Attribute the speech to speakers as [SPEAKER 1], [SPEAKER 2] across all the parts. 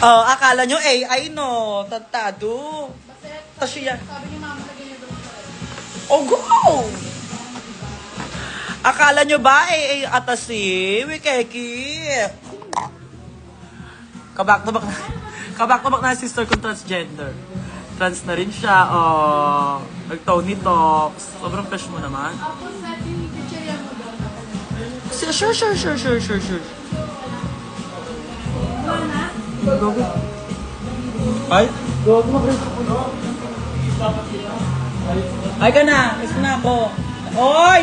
[SPEAKER 1] Oh, akala nyo AI, no? Tantado. Tapos siya.
[SPEAKER 2] Sabi ni mama, lagyan niyo doon.
[SPEAKER 1] Oh, go! Akala nyo ba AI atasi? Wikeki. Kabak-tabak na. Kabak-tabak na sister kong transgender. Trans na rin siya. Oh, nag-Tony Talks. Sobrang fresh mo naman.
[SPEAKER 2] Ako sa yung picture yan mo doon.
[SPEAKER 1] Sure.
[SPEAKER 2] Wala na?
[SPEAKER 1] Go. Ay? Go mo, Ay ka na. Gusto na ako. Oy!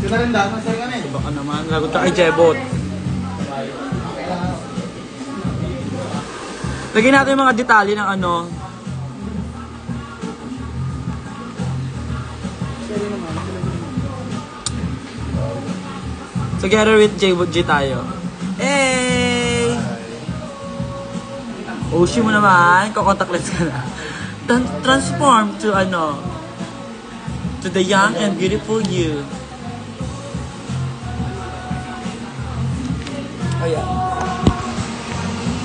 [SPEAKER 3] Sila rin dahil masaya ka na eh.
[SPEAKER 1] Baka naman. Lagot ka kay Jebot. Lagyan natin yung mga detalye ng ano. Together with J tayo. Hey! Oshi mo naman. Kukontact lens ka na. Transform to ano. To the young and beautiful you. Ayan.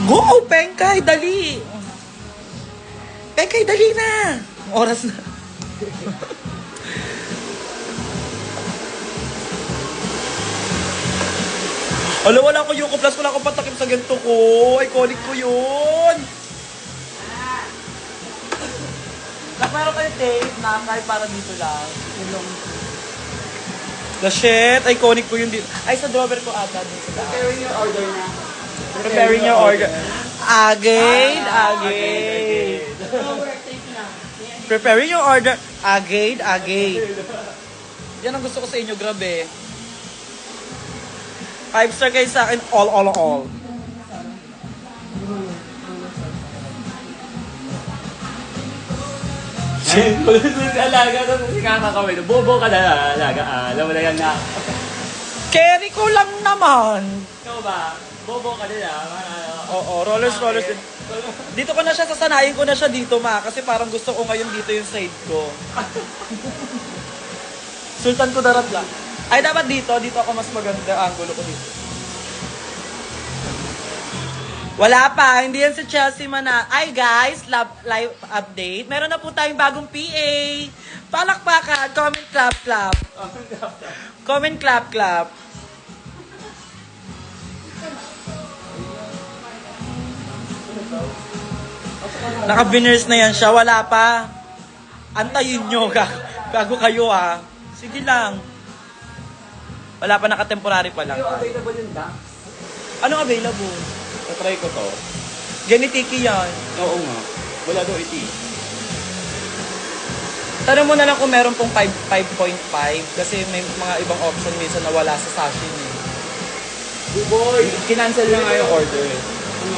[SPEAKER 1] Go! Pengkay! Dali! Pengkay, dali na! Oras na. Alam, wala ko Yuko Plus, wala akong patakip sa ganito ko. Iconic ko yun. Meron kayo tape na kahit para dito lang. The shit, iconic ko yun dito. Ay, sa drawer ko ata dito sa
[SPEAKER 3] Preparing your order na.
[SPEAKER 1] Preparing your order. Again. Preparing your order. Again. Yan ang gusto ko sa inyo, grabe. 5-star kayo sa akin, all.
[SPEAKER 3] Alaga na si kakakawin. Bobo ka na, alaga. Alam mo na yan nga.
[SPEAKER 1] Carry ko lang naman.
[SPEAKER 3] Ikaw ba? Bobo ka din ah.
[SPEAKER 1] Oo, rollers din. Dito ko na siya, sasanayin ko na siya dito, ma. Kasi parang gusto ko ngayon dito yung side ko. Sultan ko darat lang. Ay, dapat dito ako mas maganda. Angulo ko dito. Wala pa, hindi yan si Chelsea Mana. Ay guys, live update. Meron na po tayong bagong PA. Palakpakan, comment clap. Comment clap. Naka-winners na yan siya, wala pa. Antayin nyo, bago kayo ah. Sige lang. Wala pa, naka-temporary pa lang.
[SPEAKER 3] Available yung Dax.
[SPEAKER 1] Anong available?
[SPEAKER 3] Natry ko to.
[SPEAKER 1] Genetiki yan.
[SPEAKER 3] Oo nga. Wala daw iti.
[SPEAKER 1] Tanong mo na lang kung meron pong 5.5 kasi may mga ibang option minsan na wala sa sachet niya.
[SPEAKER 3] Boy! Kinancel na nga yung order eh.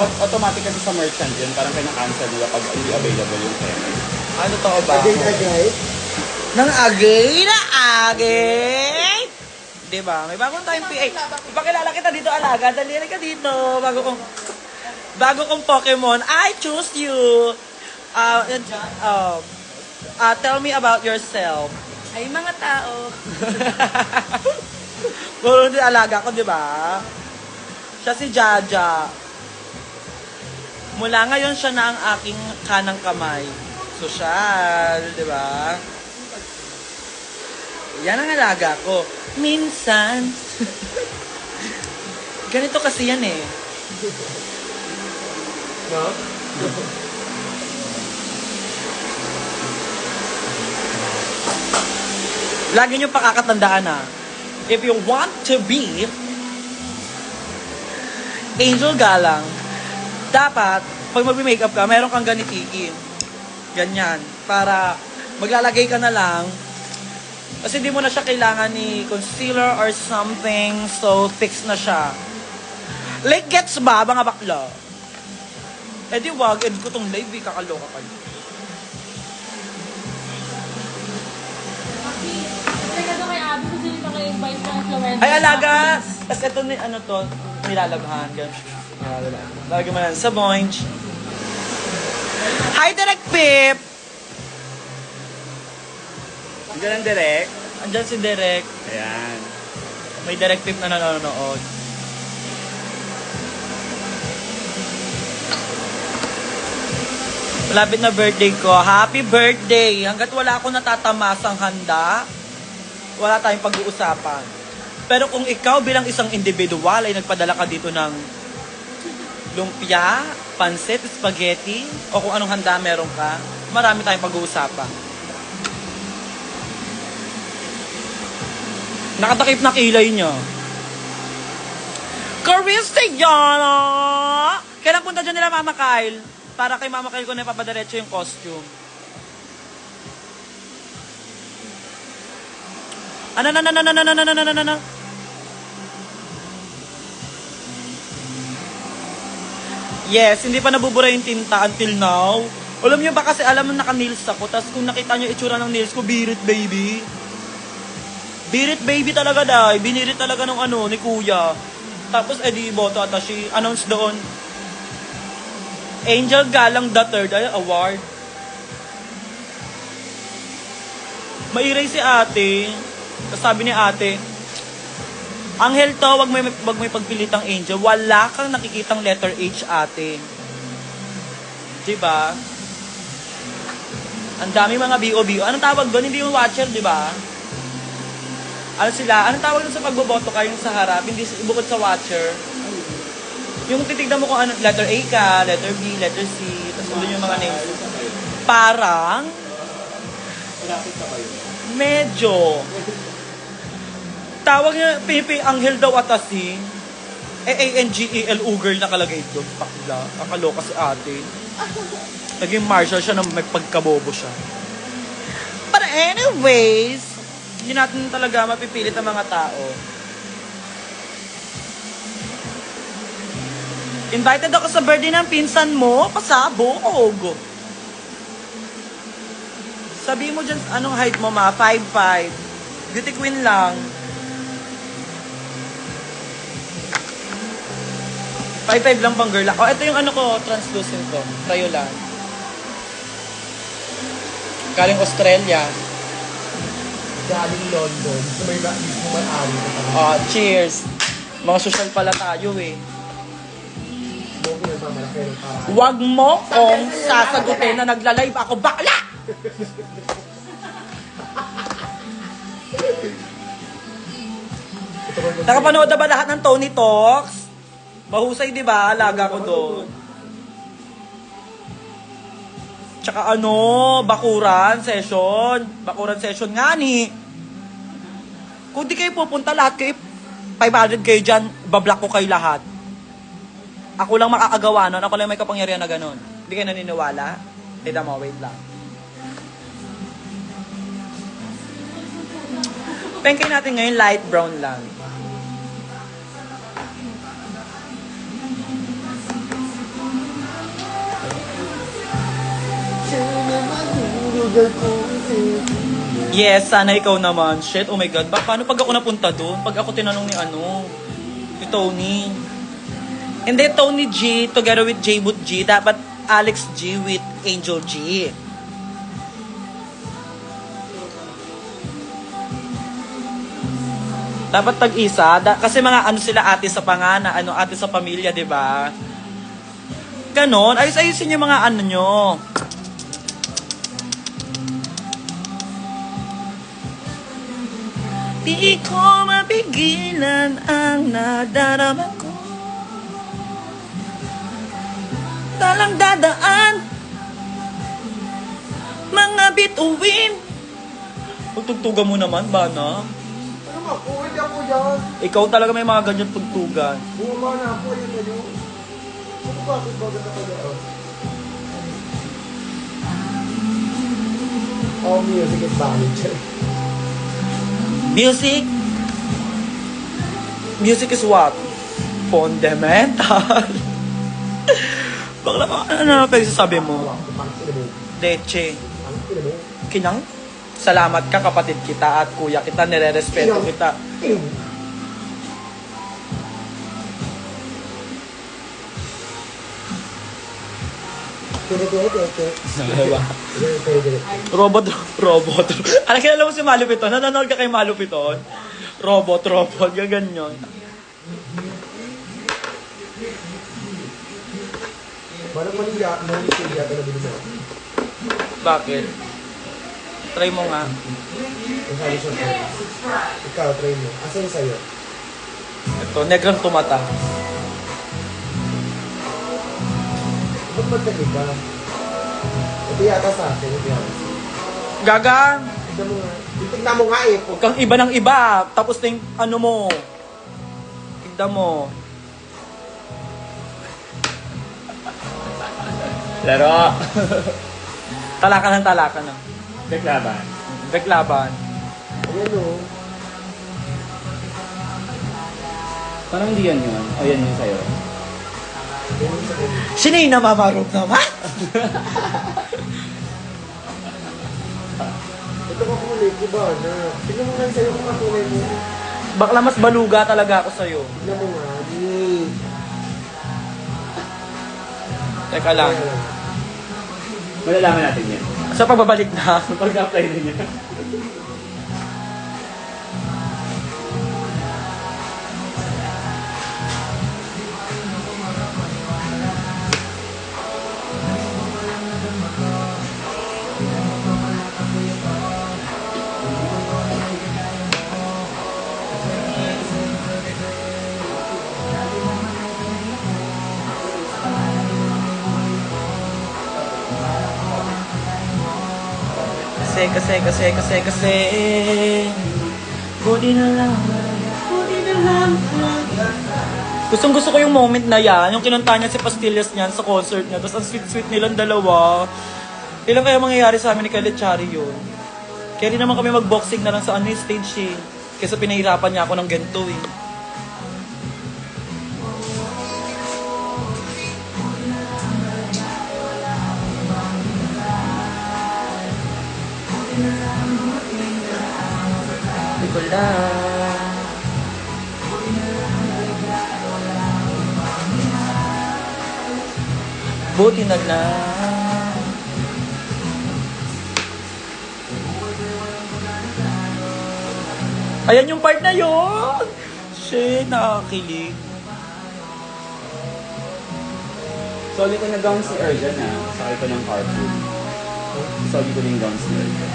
[SPEAKER 3] Automatic kasi sa merchant yun. Parang kina-cancel nila pag hindi available yung payment.
[SPEAKER 1] Ano to ba?
[SPEAKER 3] Agay.
[SPEAKER 1] Nang agay? Diba? May bagong tayong PA. Ipakilala kita dito, alaga. Dali ka dito. Bago kong Pokemon, I choose you. Tell me about yourself.
[SPEAKER 2] Ay, mga tao.
[SPEAKER 1] Puro din alaga ko, di ba? Siya si Jaja. Mula ngayon siya na ang aking kanang kamay. Sosyal, di ba? Yan ang alaga ko. Minsan. Ganito kasi yan eh.
[SPEAKER 3] No?
[SPEAKER 1] Lagi nyo pakakatandaan na, if you want to be Angel Galang, dapat, pag mag-makeup ka, meron kang ganitiki. Ganyan. Para maglalagay ka na lang, kasi hindi mo na siya kailangan ni concealer or something, so fix na siya. Like gets ba, mga bakla? Eh di wag, end ko tong live, kakaloka kayo.
[SPEAKER 2] Teka doon kay Abby, gusto niyo pa kayo invite ng influencer.
[SPEAKER 1] Ay, alaga! Tapos ito, ano to, nilalabhan. Lagi mo yan sa Boinch. Hi, Direk Pip!
[SPEAKER 3] Hindi lang direct.
[SPEAKER 1] Andyan si Direk.
[SPEAKER 3] Ayan.
[SPEAKER 1] May directive na nanonood. Malapit na birthday ko. Happy birthday! Hanggat wala akong natatamasang handa, wala tayong pag-uusapan. Pero kung ikaw bilang isang individual ay nagpadala ka dito ng lumpia, pansit, spaghetti, o kung anong handa meron ka, marami tayong pag-uusapan. Nakatakip na kilay niya. Christiana! Kailan punta dyan nila Mama Kyle? Para kay Mama Kyle ko na ipapadiretso yung costume. Ano? Yes, hindi pa nabubura yung tinta until now. Alam nyo ba kasi alam mo naka-nails ako, tapos kung nakita nyo itsura ng nails ko, birit baby. Birit baby talaga dahil. Binirit talaga ng ni kuya. Tapos edi boto at she announce doon. Angel Galang the Third ay award. Mairay si ate. Tapos sabi ni ate, Angel to, wag may pagpilitang angel. Wala kang nakikitang letter H, ate. Diba? Ang dami mga BO. Anong tawag doon? Hindi yung watcher, diba? Ano sila? Anong tawag doon sa pagboboto kayo sa harap? Hindi bukod sa watcher. Yung titignan mo kung ano, letter A ka, letter B, letter C, tapos ulit yung mga names. Parang, medyo, tawag niya, Pipi Angel daw atasi, AANGEL Uger nakalagay doon. Pakla, akaloka si ate. Naging marshal siya na may pagkabobo siya. But anyways, hindi natin talaga mapipilit ang mga tao. Invited ako sa birthday ng pinsan mo, pasabog. Sabi mo dyan, anong height mo ma? 5'5". Beauty queen lang. 5'5" lang pang girl. Oh, ito yung ko, translucent ko. Crayolan. Galing Australia.
[SPEAKER 4] Galing London. So may mismo man-ari.
[SPEAKER 1] Cheers. Mga social pala tayo eh.
[SPEAKER 4] Bukod na malaki ng paraan.
[SPEAKER 1] Huwag mo kong sasagutin na nagla-live ako. Bakla! Nakapanood na ba lahat ng Tony Talks? Mahusay, di ba? Alaga ko doon. Tsaka Bakuran session. Bakuran session nga ni. Kung di kayo pupunta, lahat kayo, 500 kayo dyan, bablock ko kayo lahat. Ako lang makakagawa nun. Ako lang may kapangyarihan na ganun. Hindi kayo naniniwala? Tita mo, wait lang. Pengkay natin ngayon, light brown lang. Yes, sana ikaw naman. Shit, oh my God. Paano pag ako napunta doon? Pag ako tinanong ni ni Tony. Hindi, Tony G together with J-Boot G. Dapat Alex G with Angel G. Dapat tag-isa. Kasi mga sila ate sa pangana, ate sa pamilya, di ba? Ganon. Ayos-ayusin yung mga nyo. Di ko mapigilan ang nadarama ko. Talang dadaan mga bituin. Pagtugtugan mo naman, bana.
[SPEAKER 4] Ano nga po? Hindi ako yan.
[SPEAKER 1] Ikaw talaga may mga ganyan tugtugan.
[SPEAKER 4] Bumama na ako. Yan na yun. Ano bakit ba ganda ka na? Oh, music is valid.
[SPEAKER 1] Music? Music is what? Fundamental. Bakla ka, ano pagsasabi mo? Leche. Kinang? Salamat ka kapatid kita at kuya kita, nire-respeto kita. Robot. Ano kilala mo si Malupiton? Nanonood ka kay Malupiton? Robot, gaganyan.
[SPEAKER 4] Parang mali yata na binili mo.
[SPEAKER 1] Bakit? Try mo nga.
[SPEAKER 4] Masyado siya try. Ikaw, try mo. Asa yung sa'yo?
[SPEAKER 1] Ito, negrang tumata.
[SPEAKER 4] Ba't magkaiba? Ito yata sa akin. Ito yata.
[SPEAKER 1] Gaga!
[SPEAKER 4] Tignan mo nga. Tignan mo nga eh.
[SPEAKER 1] Huwag kang iba ng iba. Tapos na yung ano mo. Tignan mo.
[SPEAKER 3] Laro!
[SPEAKER 1] Talakan na.
[SPEAKER 3] Deklaban.
[SPEAKER 1] Beklaban.
[SPEAKER 4] Ayan o.
[SPEAKER 3] Parang hindi yan yun. O yan yun sa'yo.
[SPEAKER 1] Sino yung namamarog naman?
[SPEAKER 4] Ito kakulay ko ba na? Tignan mo nga yung sa'yo kung kakulay mo.
[SPEAKER 1] Bakla mas baluga talaga ako sa'yo.
[SPEAKER 4] Tignan mo nga. Ni.
[SPEAKER 1] Teka lang.
[SPEAKER 3] Malalaman natin yan.
[SPEAKER 1] Sa pagbabalik na.
[SPEAKER 3] Pag na-apply na niya.
[SPEAKER 1] Kasi. Buti na lang. Gustong gusto ko yung moment na yan. Yung kinanta niya si Pastillas niyan sa concert niya. Tapos ang sweet-sweet nilang dalawa. Ilang kaya mangyayari sa amin ni Kalechari yun? Kaya di naman kami mag-boxing na lang sa stage eh. Kasi pinahirapan niya ako ng ganito eh. Hindi ko lang. Buti na lang. Ayan yung part na yun! Shit, nakakilig.
[SPEAKER 3] Soli ko na gown si Erjan na. Sakay ko ng carpool. Soli ko na yung gown si Erjan.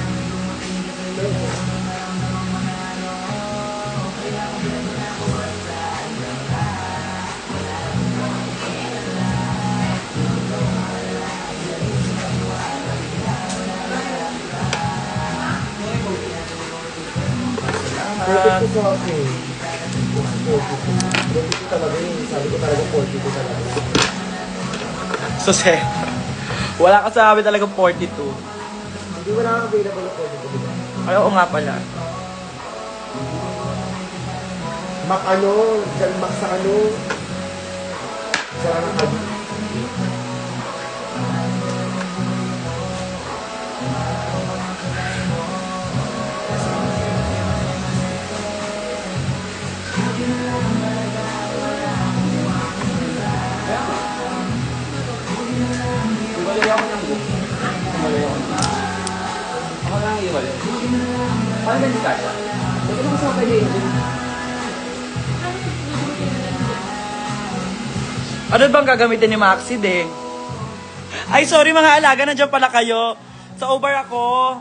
[SPEAKER 4] Perfect ko sa akin. 42 talaga yun. Sabi ko talaga 42 talaga.
[SPEAKER 1] So, wala ka sa amin talagang 42.
[SPEAKER 4] Hindi mo na available na 42, di ba?
[SPEAKER 1] Ay, oo nga pala.
[SPEAKER 4] Mac ano? Dyan Mac sa ano? Sa ano?
[SPEAKER 3] Iwalay ako ng book. Iwalay ako ng book. Ako lang iwalay. Paano ba discussion? Ba't naman sa pwede yun?
[SPEAKER 1] Ano bang gagamitin ni Maxi, de? Ay, sorry mga alaga, nandiyan pala kayo. Sa over ako.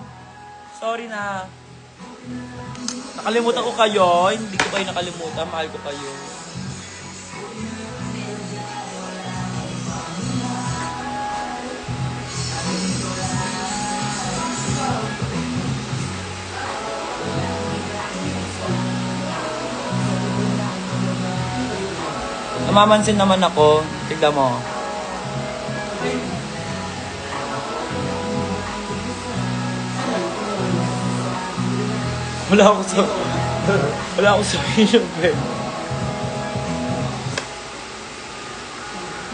[SPEAKER 1] Sorry na. Nakalimutan ko kayo. Hindi ko kayo nakalimutan. Mahal ko kayo. Namamansin naman ako. Tignan mo. Wala akong sabihin yung Ben.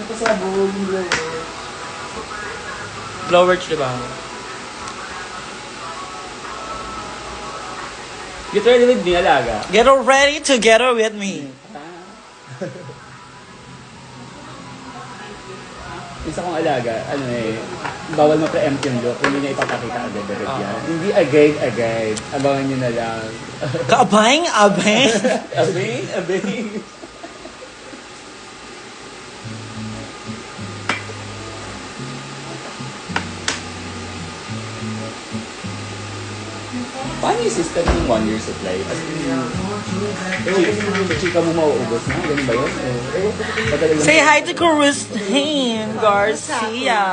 [SPEAKER 4] Napasabog yung blower.
[SPEAKER 1] Blowers, di ba?
[SPEAKER 3] Get ready with me, alaga.
[SPEAKER 1] Get ready together with me.
[SPEAKER 3] isa kong alaga, ano eh, bawal ma-preempt yung look, hindi niya ipapakita agad-agad yan. Hindi agad-agad, abangan niyo na lang.
[SPEAKER 1] Kaabang, abang.
[SPEAKER 3] Abing, abing. Paano yung system ng 1 year supply? As in, chika mo mauubos na? Ganun ba yun? Patagal lang.
[SPEAKER 1] Say hi to Christine Garcia.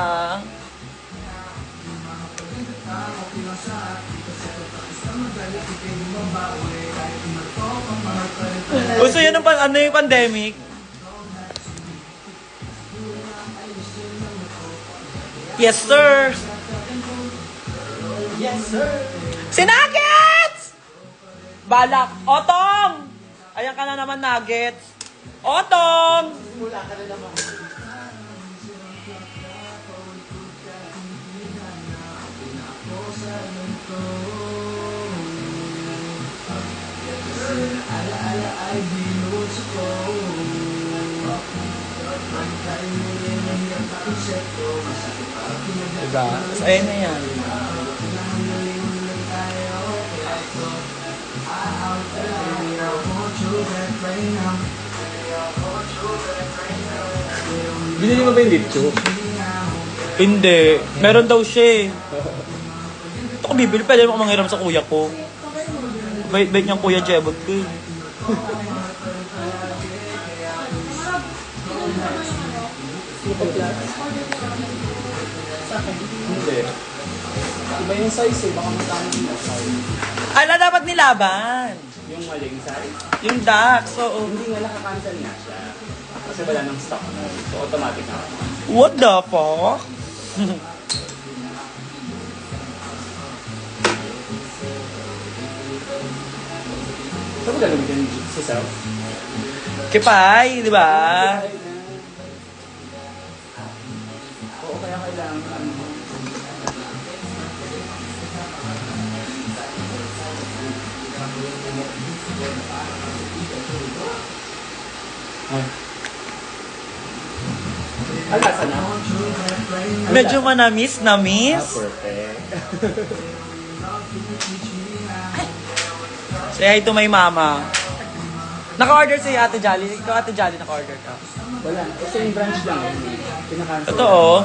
[SPEAKER 1] Gusto yun ng ano yung pandemic? Yes, sir.
[SPEAKER 4] Yes, sir!
[SPEAKER 1] Sinagets! Balak. Otong! Ayan ka na naman, Nuggets. Otong!
[SPEAKER 4] Mula ka na naman.
[SPEAKER 1] Diba? So, ayun na yan.
[SPEAKER 3] Binili mo ba yung lip chew?
[SPEAKER 1] Hindi. Meron daw siya eh. Ito ko bibili. Pwede mo manghiram sa kuya ko. Bait-bait niyang kuya Jebot ko eh.
[SPEAKER 3] Hindi. Iba yung size eh, baka matama yung size.
[SPEAKER 1] Ala, dapat nilaban.
[SPEAKER 3] Yung maling size?
[SPEAKER 1] Yung Dax, oo.
[SPEAKER 3] Hindi nga nakakancel nga siya. Kasi wala nang stock na. So automatic na.
[SPEAKER 1] What the fuck?
[SPEAKER 3] Saan mo gagamitin sa self?
[SPEAKER 1] Kipay, di ba?
[SPEAKER 3] Oo, kaya kailangan ano. Ay. Ah, lasa na?
[SPEAKER 1] Medyo manamis, namis.
[SPEAKER 3] Perfect.
[SPEAKER 1] Say hi to my mama. Naka-order si Ate Jolly. Ikaw, Ate Jolly, naka-order ka.
[SPEAKER 3] Wala. Kasi yung branch lang eh. Pinakancel.
[SPEAKER 1] Totoo.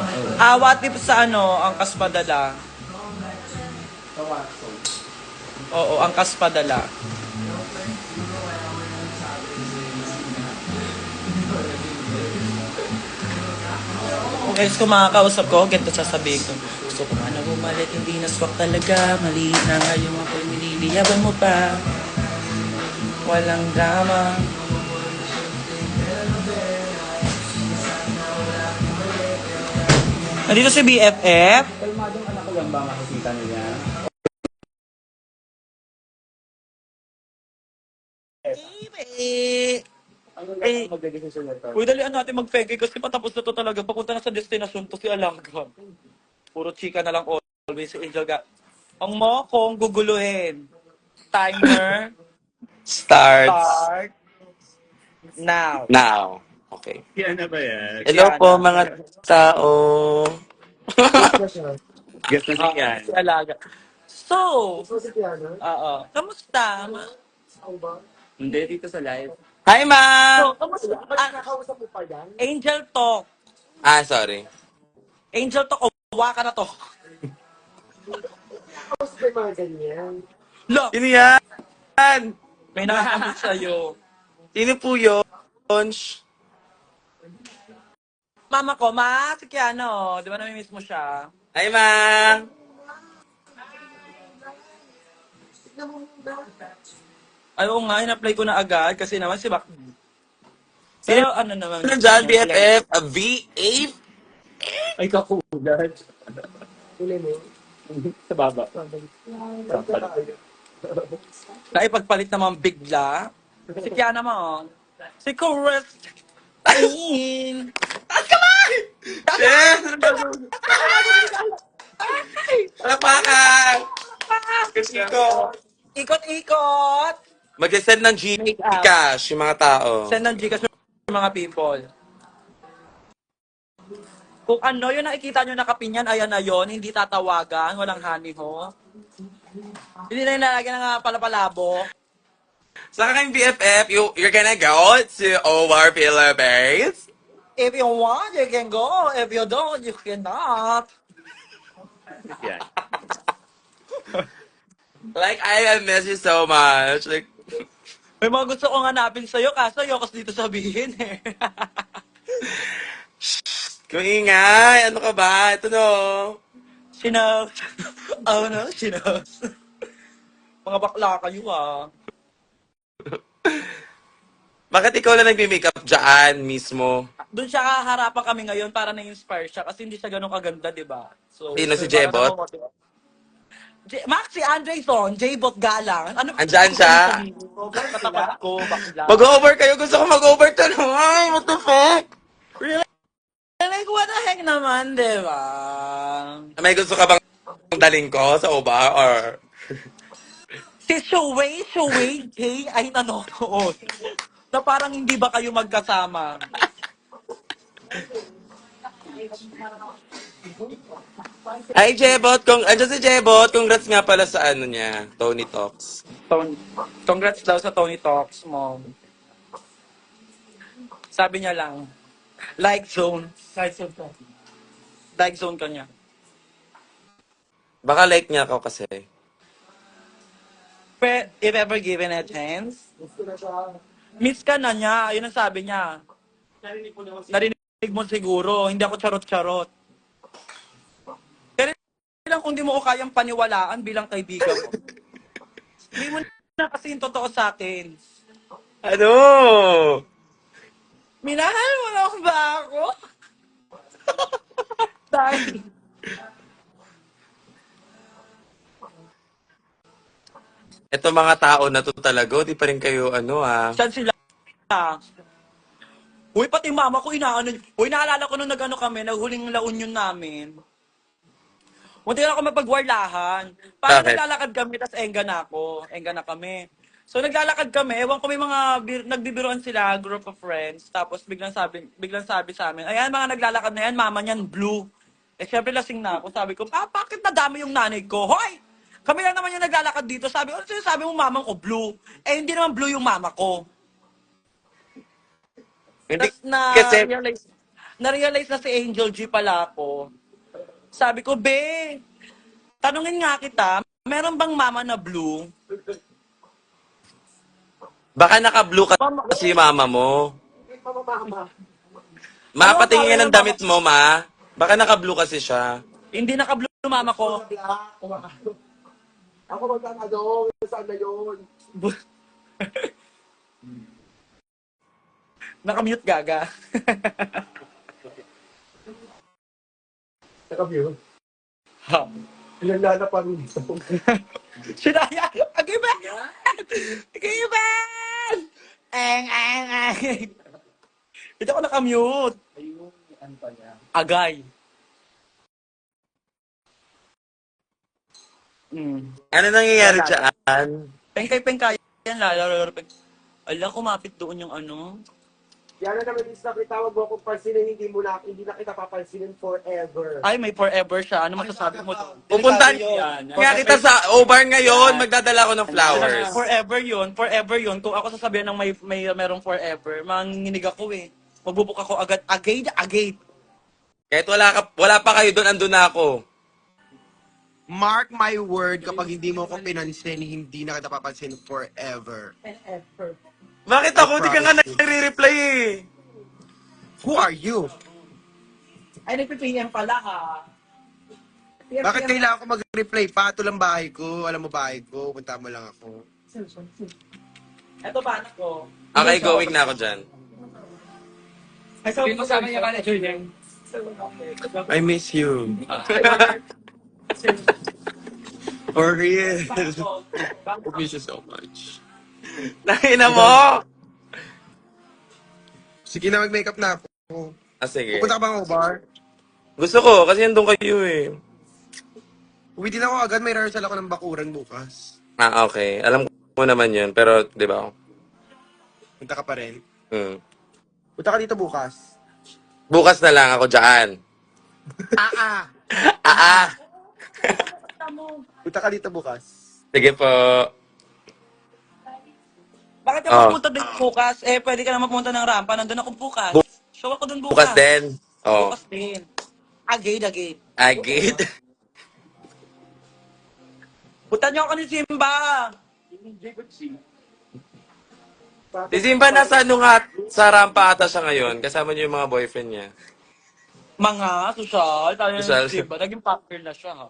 [SPEAKER 1] What if sa angkas padala?
[SPEAKER 3] Sa Watson.
[SPEAKER 1] Oo, angkas padala. Okay, so makakausap ko, ganito sasabihin ko. Gusto ko man na bumalik, hindi na swak talaga. Mali na nga yung ako'y nililiyaban mo pa. Walang drama. Nandito si BFF.
[SPEAKER 3] Kalmadong anak ko lang ba makikita niya?
[SPEAKER 1] Baby!
[SPEAKER 3] Ano
[SPEAKER 1] Eh,
[SPEAKER 3] lang magdedesisyon na to?
[SPEAKER 1] Uy, dalian natin mag-pege kasi patapos na to talaga. Papunta na sa destinasyon to si Alangga. Puro chika na lang always si Angel Ga. Ang mo kong guguluhin. Timer,
[SPEAKER 5] Starts
[SPEAKER 1] start, now.
[SPEAKER 5] now. Okay.
[SPEAKER 3] Yan na ba yan?
[SPEAKER 5] Hello
[SPEAKER 1] Yan
[SPEAKER 5] po
[SPEAKER 1] na.
[SPEAKER 5] mga tao.
[SPEAKER 4] Yes na siya.
[SPEAKER 3] Guess na
[SPEAKER 1] Oo,
[SPEAKER 3] yan.
[SPEAKER 1] si Alaga. So,
[SPEAKER 4] So, si Tiana,
[SPEAKER 1] oo. Kamusta?
[SPEAKER 4] ako ba?
[SPEAKER 3] Hindi, dito sa live.
[SPEAKER 5] Hi, ma!
[SPEAKER 1] So, kamusta?
[SPEAKER 4] Wala, ba't nakausap mo pa yan?
[SPEAKER 1] Angel Talk.
[SPEAKER 5] Ah, sorry.
[SPEAKER 1] Angel Talk, uwa ka na to.
[SPEAKER 4] Nakausap mo yung mga ganyan.
[SPEAKER 1] Look,
[SPEAKER 5] Sino yan?
[SPEAKER 1] may nakakamit sa'yo.
[SPEAKER 5] Sino po yun?
[SPEAKER 1] Mama ko, si Kiano. Di ba nami-miss mo siya?
[SPEAKER 5] Hi, ma!
[SPEAKER 4] Tignan mo muna.
[SPEAKER 1] Ay, oo nga, in-apply ko na agad kasi naman si Bak.
[SPEAKER 5] Sino
[SPEAKER 1] Pero ano naman?
[SPEAKER 5] Sino dyan, BFF? A V8?
[SPEAKER 3] Ay, kakulat.
[SPEAKER 4] Huli mo.
[SPEAKER 3] Sa baba.
[SPEAKER 4] Balik ka tayo.
[SPEAKER 1] Naipagpalit naman bigla. Si Kiana mo. Si Christine.
[SPEAKER 5] Chef! Palakpakan! Kasi ko.
[SPEAKER 1] Ikot-ikot.
[SPEAKER 5] Mag-send ng
[SPEAKER 1] Make up.
[SPEAKER 5] Gcash yung mga tao.
[SPEAKER 1] Send ng Gcash yung mga people. Kung ano yung nakikita nyo nakapinyan, ayan na yun, hindi tatawagan, walang honey ho. Hindi na nilalagyan ng palapalabo.
[SPEAKER 5] Sa aking BFF, you're gonna go to OR Philippines?
[SPEAKER 1] If you want, you can go. If you don't, you cannot.
[SPEAKER 5] Yeah. Like, I miss you so much. Like,
[SPEAKER 1] May mga gusto kong hanapin sa'yo, kaso ayokos dito sabihin eh.
[SPEAKER 5] kung ingay, ano ka ba? Ito no.
[SPEAKER 1] Sinaw. Oh no, sinaw. Mga bakla kayo ah.
[SPEAKER 5] Bakit ikaw na nagme-makeup dyan mismo?
[SPEAKER 1] Doon siya harapan kami ngayon para na-inspire siya kasi hindi siya ganun kaganda, di ba? So,
[SPEAKER 5] Sino si
[SPEAKER 1] para
[SPEAKER 5] Jebot?
[SPEAKER 1] na Max, si Andreyson, J-Bot Galang. Ano
[SPEAKER 5] Andyan
[SPEAKER 1] gusto mong
[SPEAKER 5] siya?
[SPEAKER 1] sabihin? Katapat ko, bakla.
[SPEAKER 5] Mag-over kayo. Gusto ko mag-over to. Ay, what the fuck?
[SPEAKER 1] Really? Like, what the heck naman, di ba?
[SPEAKER 5] May gusto ka bang daling ko sa OBA or...
[SPEAKER 1] Si Shuwei, Kay ay nanonood. Na parang hindi ba kayo magkasama?
[SPEAKER 5] Ay, Jebot. Andyan si Jebot. Congrats nga pala sa ano niya. Tony Talks.
[SPEAKER 1] Tony, congrats daw sa Tony Talks mo. Sabi niya lang, like zone. Like zone ka. Like zone ka niya.
[SPEAKER 5] Baka like niya ako kasi.
[SPEAKER 1] But if ever given a chance, miss ka na niya. Ayun ang sabi niya. Narinig mo siguro, hindi ako charot-charot. Pero lang kung di mo ko kayang paniwalaan bilang kaibigan mo. Hindi mo na kasi yung totoo sa akin.
[SPEAKER 5] Ano?
[SPEAKER 1] Minahal mo lang ba ako? Dahil,
[SPEAKER 5] Ito mga tao na to talaga. Di pa rin kayo ano ah.
[SPEAKER 1] saan sila? Uy, pati mama ko inaano. Uy, naalala ko nung nag-ano kami, naghuling La Union namin. Munti na ako mapagwarlahan. Parang
[SPEAKER 5] Bakit?
[SPEAKER 1] naglalakad kami, tas engga na ako. Engga na kami. So naglalakad kami, ewan ko may mga nagbibiruan sila, group of friends. Tapos biglang sabi sa amin, ayan mga naglalakad na yan, mama niyan blue. Eh syempre lasing na ako. Sabi ko, bakit nadami yung nanay ko? Hoy! Kami lang naman yung naglalakad dito. Sabi ko, ano sabi mo mama ko blue? Eh hindi naman blue yung mama ko.
[SPEAKER 5] Hindi
[SPEAKER 1] Tapos na
[SPEAKER 5] kasi...
[SPEAKER 1] realize na-realize na si Angel G pala ako. Sabi ko, be, tanungin nga kita, meron bang mama na blue?
[SPEAKER 5] Baka naka-blue
[SPEAKER 1] Mama,
[SPEAKER 5] kasi yung mama mo.
[SPEAKER 1] ano
[SPEAKER 5] Ma,
[SPEAKER 1] ang
[SPEAKER 5] patingin
[SPEAKER 1] color
[SPEAKER 5] nga
[SPEAKER 1] ng
[SPEAKER 5] ng
[SPEAKER 1] mama?
[SPEAKER 5] damit mo, ma. Baka naka-blue kasi siya.
[SPEAKER 1] Hindi naka-blue yung mama ko.
[SPEAKER 4] Ako magkakadong, saan na yun?
[SPEAKER 1] Naka-mute gaga.
[SPEAKER 4] Naka-view.
[SPEAKER 1] Ha.
[SPEAKER 4] Ilalala pa rin ito.
[SPEAKER 1] Sinaya, agiban! Agiban! Eng. Hindi ako naka-mute. Agay.
[SPEAKER 5] Ano nangyayari dyan?
[SPEAKER 1] Pengkay yan, lalo. Ala, kumapit doon yung ano.
[SPEAKER 4] Yan na naman is nakitawag mo akong pansinin, hindi na kita papansinin forever.
[SPEAKER 1] Ay, may forever siya. Ano masasabi mo doon?
[SPEAKER 5] Pupuntahan nga kita sa O-Bar ngayon. Magdadala ko ng flowers.
[SPEAKER 1] Forever yun. Kung ako sasabihin ng merong forever, manginginig ako eh. Magbubuk ako agad. Agad.
[SPEAKER 5] Kahit wala pa kayo doon, andun na ako.
[SPEAKER 4] Mark my word, kapag hindi mo ko pinansin, hindi na kita papansin forever.
[SPEAKER 5] Bakit ako? Di ka nga nagre-reply eh.
[SPEAKER 4] Who are you?
[SPEAKER 1] Ay, nagpi-PM pala ha.
[SPEAKER 4] Bakit kailangan ko mag-reply? Pato lang bahay ko. Alam mo bahay ko. Punta mo lang ako.
[SPEAKER 1] Eto ba anak ko?
[SPEAKER 5] Okay, going na ako dyan.
[SPEAKER 1] Ay, sabi mo sa niya manager niya.
[SPEAKER 4] I miss you. For real. I miss you so much.
[SPEAKER 5] Nakina mo!
[SPEAKER 4] Sige na, mag-makeup na ako.
[SPEAKER 5] Ah, sige.
[SPEAKER 4] Pupunta ka ba ng bar?
[SPEAKER 5] Gusto ko, kasi nandun kayo eh.
[SPEAKER 4] Uwi din ako agad. May rehearsal ako ng bakuran bukas.
[SPEAKER 5] Ah, okay. Alam ko naman yun, pero di ba?
[SPEAKER 4] Punta ka pa rin.
[SPEAKER 5] Hmm.
[SPEAKER 4] Punta ka dito bukas.
[SPEAKER 5] Bukas na lang ako dyan.
[SPEAKER 4] Ah,
[SPEAKER 5] Ah, ah.
[SPEAKER 4] punta ka dito bukas.
[SPEAKER 5] Sige po.
[SPEAKER 1] Bakit ka
[SPEAKER 5] Oh,
[SPEAKER 1] pupunta din bukas? Eh, pwede ka naman pumunta ng rampa. Nandun ako bukas.
[SPEAKER 5] bu-
[SPEAKER 1] Show ako dun
[SPEAKER 5] bukas
[SPEAKER 1] bukas.
[SPEAKER 5] din. Oh,
[SPEAKER 1] Bukas din. Agade, agade.
[SPEAKER 5] agit.
[SPEAKER 1] Punta niyo ako ni Simba.
[SPEAKER 5] Si Simba nasa ano nga, sa rampa ata siya ngayon. Kasama niyo yung mga boyfriend niya.
[SPEAKER 1] Mga sosyal. Tayo ni
[SPEAKER 5] Social.
[SPEAKER 1] Simba. Naging partner na siya, ha?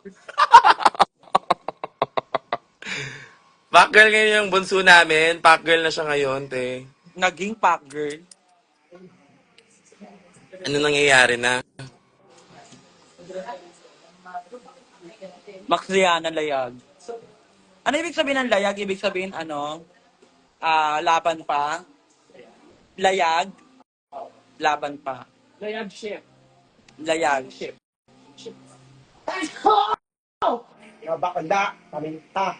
[SPEAKER 5] Packgirl ngayon yung bunso namin. Packgirl na siya ngayon, te.
[SPEAKER 1] Naging pack girl.
[SPEAKER 5] Ano nangyayari na?
[SPEAKER 1] Maxiana Layag. Ano ibig sabihin ng layag? Ibig sabihin, ano? Laban pa. Layag. Laban pa.
[SPEAKER 3] Layag chef.
[SPEAKER 1] Layag.
[SPEAKER 4] Bakanda, paminta.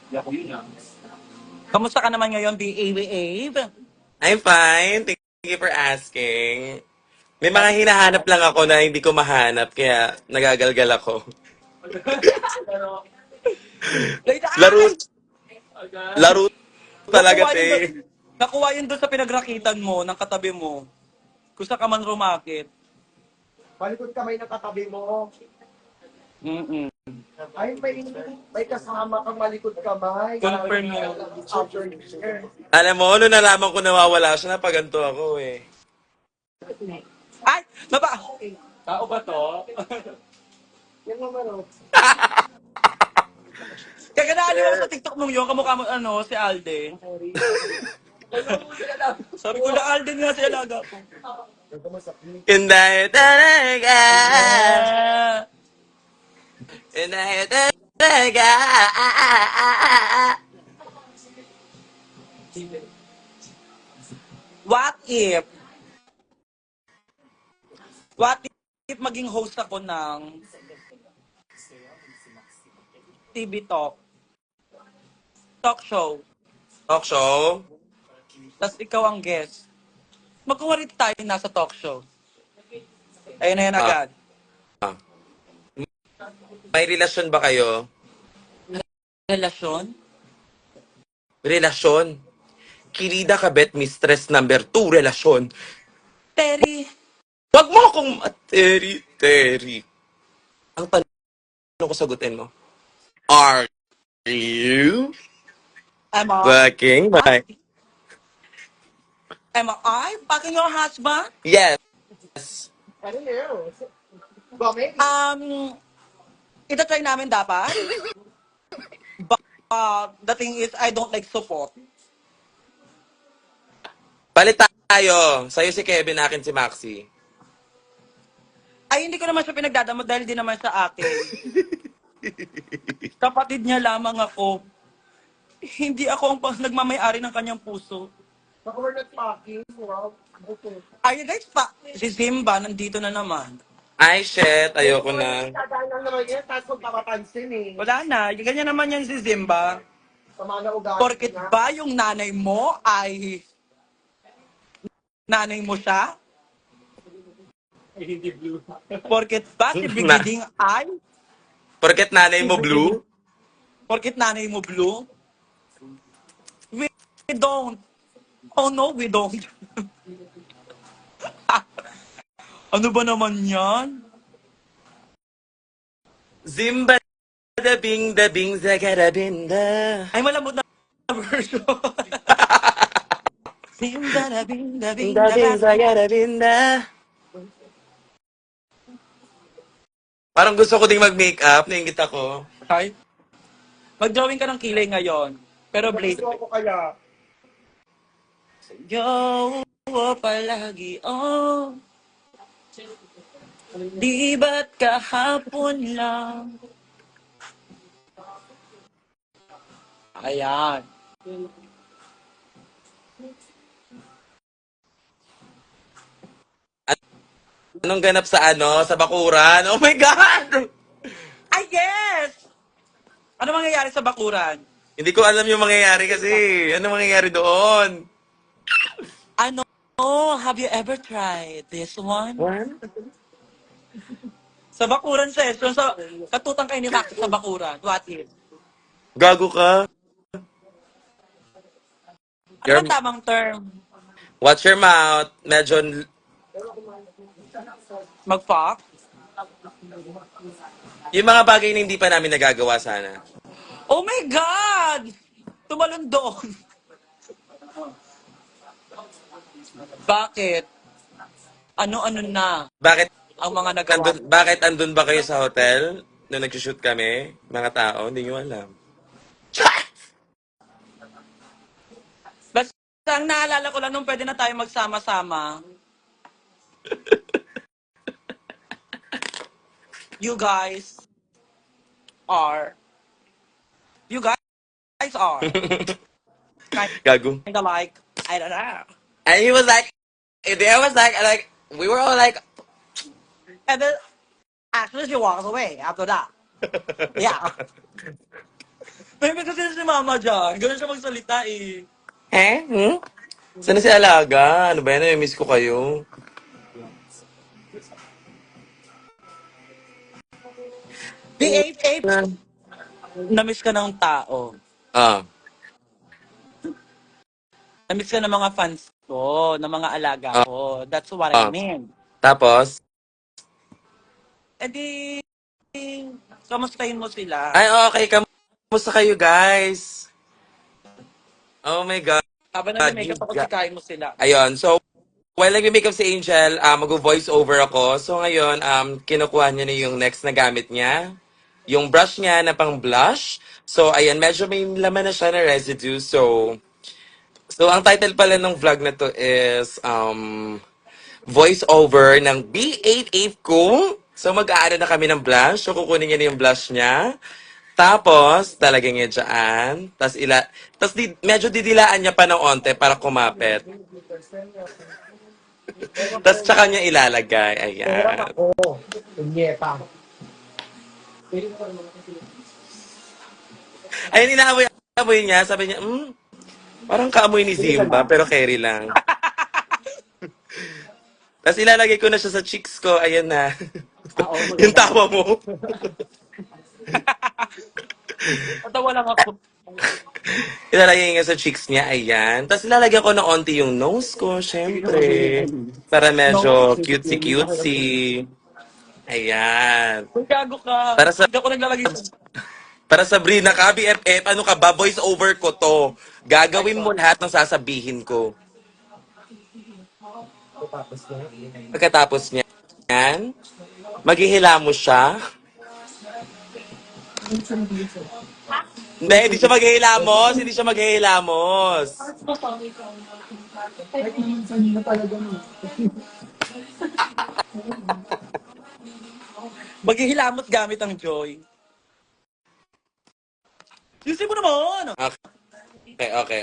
[SPEAKER 3] Yako yun ah.
[SPEAKER 1] Kamusta ka naman ngayon, B.A.W.A.V.?
[SPEAKER 5] I'm fine. Thank you for asking. May mga hinahanap lang ako na hindi ko mahanap, kaya nagagalgal ako.
[SPEAKER 3] Pero,
[SPEAKER 1] Later,
[SPEAKER 5] Laro,
[SPEAKER 1] ay!
[SPEAKER 3] agad.
[SPEAKER 5] laro talaga,
[SPEAKER 1] Nakuha yun,
[SPEAKER 5] te.
[SPEAKER 1] nakuha yun doon sa pinagrakitan mo, ng katabi mo. Kung sa ka man rumakit.
[SPEAKER 4] Palikod kamay ng katabi mo.
[SPEAKER 1] Mm-mm.
[SPEAKER 4] Ay, may kasama kang malikod kamay.
[SPEAKER 1] Confirm mo.
[SPEAKER 4] After
[SPEAKER 5] Alam mo, ano nalaman ko nawawala siya, napaganto ako eh.
[SPEAKER 1] Ay! Naba!
[SPEAKER 3] Tao ba to?
[SPEAKER 4] Yan naman, oh.
[SPEAKER 1] Kaya naaliw ako sa TikTok mong yun, kamukha mo ano, si Alden. Sabi ko na Alden nga si alaga ko.
[SPEAKER 5] Hindi talaga.
[SPEAKER 1] Eh,
[SPEAKER 5] Hindi talaga.
[SPEAKER 1] what if, what if maging host ako ng TV talk show,
[SPEAKER 5] Talk show?
[SPEAKER 1] tapos ikaw ang guest. Magkuha rin tayo nasa talk show. Ayun na yan
[SPEAKER 5] Ah,
[SPEAKER 1] agad.
[SPEAKER 5] may relasyon ba kayo?
[SPEAKER 1] Relasyon?
[SPEAKER 5] Relasyon? Kirida kabet, mistress number 2, relasyon.
[SPEAKER 1] Terry,
[SPEAKER 5] Wag mo akong Terry. Ang tanong ko sagutin mo. Are you
[SPEAKER 1] am I,
[SPEAKER 5] fucking my...
[SPEAKER 1] am I fucking your husband?
[SPEAKER 5] Yes.
[SPEAKER 4] Ano yun? Bakit?
[SPEAKER 1] Itatry namin dapat. But the thing is, I don't like support.
[SPEAKER 5] Palit tayo. Sa'yo si Kevin, akin si Maxi.
[SPEAKER 1] Ay, hindi ko naman siya pinagdadamot dahil di naman sa akin. Kapatid niya lamang ako. Hindi ako ang nagmamayari ng kanyang puso.
[SPEAKER 4] Baka we're not packing. Wow. Okay.
[SPEAKER 1] Ay, guys, si Simba nandito na naman.
[SPEAKER 5] Ay, shit. Ayoko na.
[SPEAKER 4] Tadaan lang naman yan, tapos magpapapansin eh.
[SPEAKER 1] Wala na, ganyan naman yan si Simba.
[SPEAKER 4] Sama na ugali
[SPEAKER 1] Porkit
[SPEAKER 4] na.
[SPEAKER 1] ba yung nanay mo ay nanay mo siya?
[SPEAKER 3] Hindi blue.
[SPEAKER 1] Porkit ba si Bigiding ay?
[SPEAKER 5] Porket nanay mo blue?
[SPEAKER 1] Porkit nanay mo blue? We don't. Oh no, we don't. Ano ba naman yan?
[SPEAKER 5] Zimba da bing zagarabinda.
[SPEAKER 1] Ay, malambot na version. Simba da bing da bing
[SPEAKER 5] Da
[SPEAKER 1] da
[SPEAKER 5] bing
[SPEAKER 1] ba.
[SPEAKER 5] zagarabinda. Parang gusto ko ding mag-makeup. Naingit ako.
[SPEAKER 1] Ay, mag-drawing ka ng kilay ngayon. Pero blade.
[SPEAKER 4] Gusto ko kaya.
[SPEAKER 1] Yo, palagi, oh. Di ba't kahapon lang? Ayan.
[SPEAKER 5] Anong ganap sa ano? Sa bakuran? Oh my God!
[SPEAKER 1] Ay, yes! Ano mangyayari sa bakuran?
[SPEAKER 5] Hindi ko alam yung mangyayari kasi. Ano mangyayari doon?
[SPEAKER 1] Ano Oh, have you ever tried this one?
[SPEAKER 5] What?
[SPEAKER 1] Sa Bakuran session, sa katutang kayo ni Max sa Bakuran. What if?
[SPEAKER 5] Gago ka.
[SPEAKER 1] Ano ba
[SPEAKER 5] Your,
[SPEAKER 1] tamang term?
[SPEAKER 5] watch your mouth. Medyo,
[SPEAKER 1] Mag-fuck?
[SPEAKER 5] yung mga bagay na hindi pa namin nagagawa sana.
[SPEAKER 1] Oh my God! Tumalon doon. Bakit? Ano-ano na
[SPEAKER 5] Bakit
[SPEAKER 1] ang mga nagawa?
[SPEAKER 5] andun ba kayo sa hotel nung nag-shoot kami? Mga tao, hindi nyo alam.
[SPEAKER 1] Basta ang naalala ko lang nung pwede na tayo magsama-sama, you guys are, you guys are
[SPEAKER 5] Gago.
[SPEAKER 1] kinda like, I don't know.
[SPEAKER 5] And he was like, we were all like,
[SPEAKER 1] And then, actually, she walks away after that. Yeah. Maybe kasi si mama dyan. Ganun siya magsalita eh.
[SPEAKER 5] eh? Hmm? Sana si Alaga? Ano ba yan? Nami-miss ko kayo.
[SPEAKER 1] BFF, na-miss ka ng tao.
[SPEAKER 5] Ah,
[SPEAKER 1] Na-miss ka ng mga fans ko, ng mga alaga
[SPEAKER 5] ah,
[SPEAKER 1] ko. That's what I
[SPEAKER 5] ah.
[SPEAKER 1] mean.
[SPEAKER 5] Tapos,
[SPEAKER 1] E di, kamustahin mo sila.
[SPEAKER 5] ay, okay. Kamusta kayo, guys? Oh my God.
[SPEAKER 1] Habang
[SPEAKER 5] You
[SPEAKER 1] nag-makeup ako,
[SPEAKER 5] got...
[SPEAKER 1] sikain mo sila.
[SPEAKER 5] Ayun. So, while nag-makeup si Angel, mag-voice over ako. So, ngayon, kinukuha niya na yung next na gamit niya. Yung brush niya na pang blush. So, ayan, medyo may laman na siya na residue. So, ang title pala ng vlog na to is, voice over ng B88 ko. So, mag-aano na kami ng blush. So, kukunin niya na yung blush niya. Tapos, talagyan niya dyan. Medyo didilaan niya pa ng onte para kumapit. Tapos, tsaka niya ilalagay. Ayan. Ayun, inaamoy niya. Sabi niya, parang kaamoy ni Zimba, pero carry lang. Tapos, ilalagay ko na siya sa cheeks ko. Ayan na. Yung tawa mo.
[SPEAKER 1] Natawa lang ako.
[SPEAKER 5] Ilalagay niya sa cheeks niya, ayan. Tapos ilalagyan ko ng onti yung nose ko, syempre. Para medyo
[SPEAKER 1] No?
[SPEAKER 5] cutesy-cutesy. Ayan.
[SPEAKER 1] Kung gago ka.
[SPEAKER 5] Para sa
[SPEAKER 1] Hindi ako naglalagay sa...
[SPEAKER 5] para sa Brina ka, BFF, ano ka ba? Voice over ko to. Gagawin mo lahat ng sasabihin ko. Pagkatapos niyan, maghihilamos siya. Hindi siya maghihilamos. Hindi siya maghihilamos.
[SPEAKER 1] Maghihilamot gamit ang joy. Yusin mo naman!
[SPEAKER 5] Okay, okay.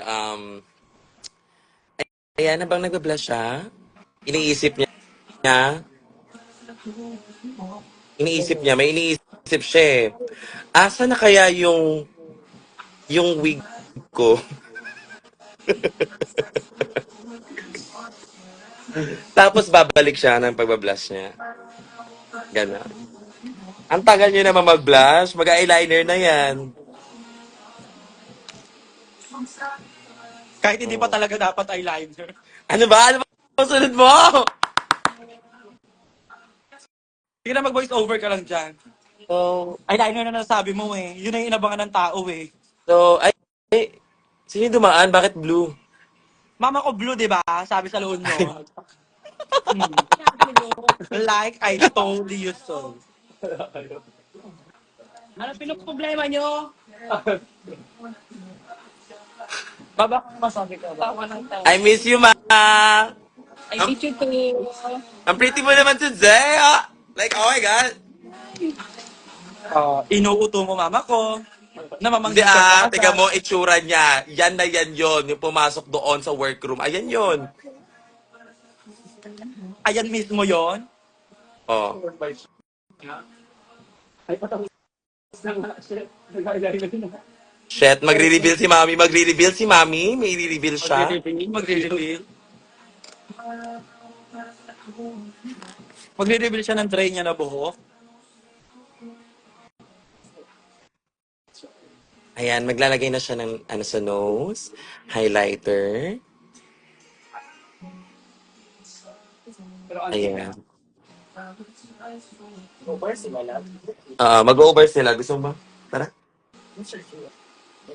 [SPEAKER 5] Ayan, habang nag-blush siya, iniisip niya, may iniisip siya eh. Asa na kaya yung wig ko? Tapos babalik siya ng pagbablush niya. Gano'n. Ang tagal niyo naman mag-blush, mag-eyeliner na yan.
[SPEAKER 1] Kahit hindi pa
[SPEAKER 5] Oh.
[SPEAKER 1] talaga dapat eyeliner.
[SPEAKER 5] Ano ba? Ano ba ang sunod mo?
[SPEAKER 1] Sige na mag-voice over ka lang dyan.
[SPEAKER 5] So,
[SPEAKER 1] Eyeliner na nasabi mo eh. Yun ang inabangan ng tao eh.
[SPEAKER 5] ay, sino yung dumaan? Bakit blue?
[SPEAKER 1] Mama ko blue, di ba? Sabi sa loon mo. Hmm. Like I told you so.
[SPEAKER 2] Ano pinoproblema nyo?
[SPEAKER 1] Baba, masabi ka ba?
[SPEAKER 2] Tawa ng tawa.
[SPEAKER 5] I miss you, ma!
[SPEAKER 2] I
[SPEAKER 5] Ang,
[SPEAKER 2] miss you too.
[SPEAKER 5] ang pretty mo naman today, ah! Like, oh my God!
[SPEAKER 1] Inuuto mo mama ko.
[SPEAKER 5] Hindi
[SPEAKER 1] Namamanggikan ka
[SPEAKER 5] tiga
[SPEAKER 1] agad.
[SPEAKER 5] mo itsura niya. Yan na yan yon yung pumasok doon sa workroom. Ayan yon.
[SPEAKER 1] Ayan mismo yon.
[SPEAKER 5] Oh. Shit, magre-reveal si Mami. Magre-reveal si Mami. May i-reveal siya.
[SPEAKER 1] Magre-reveal. Magre-reveal siya ng tray niya na buhok.
[SPEAKER 5] Ayan, maglalagay na siya ng ano sa nose, highlighter. Ayan. Mag-over sila. Gusto mo ba? Tara.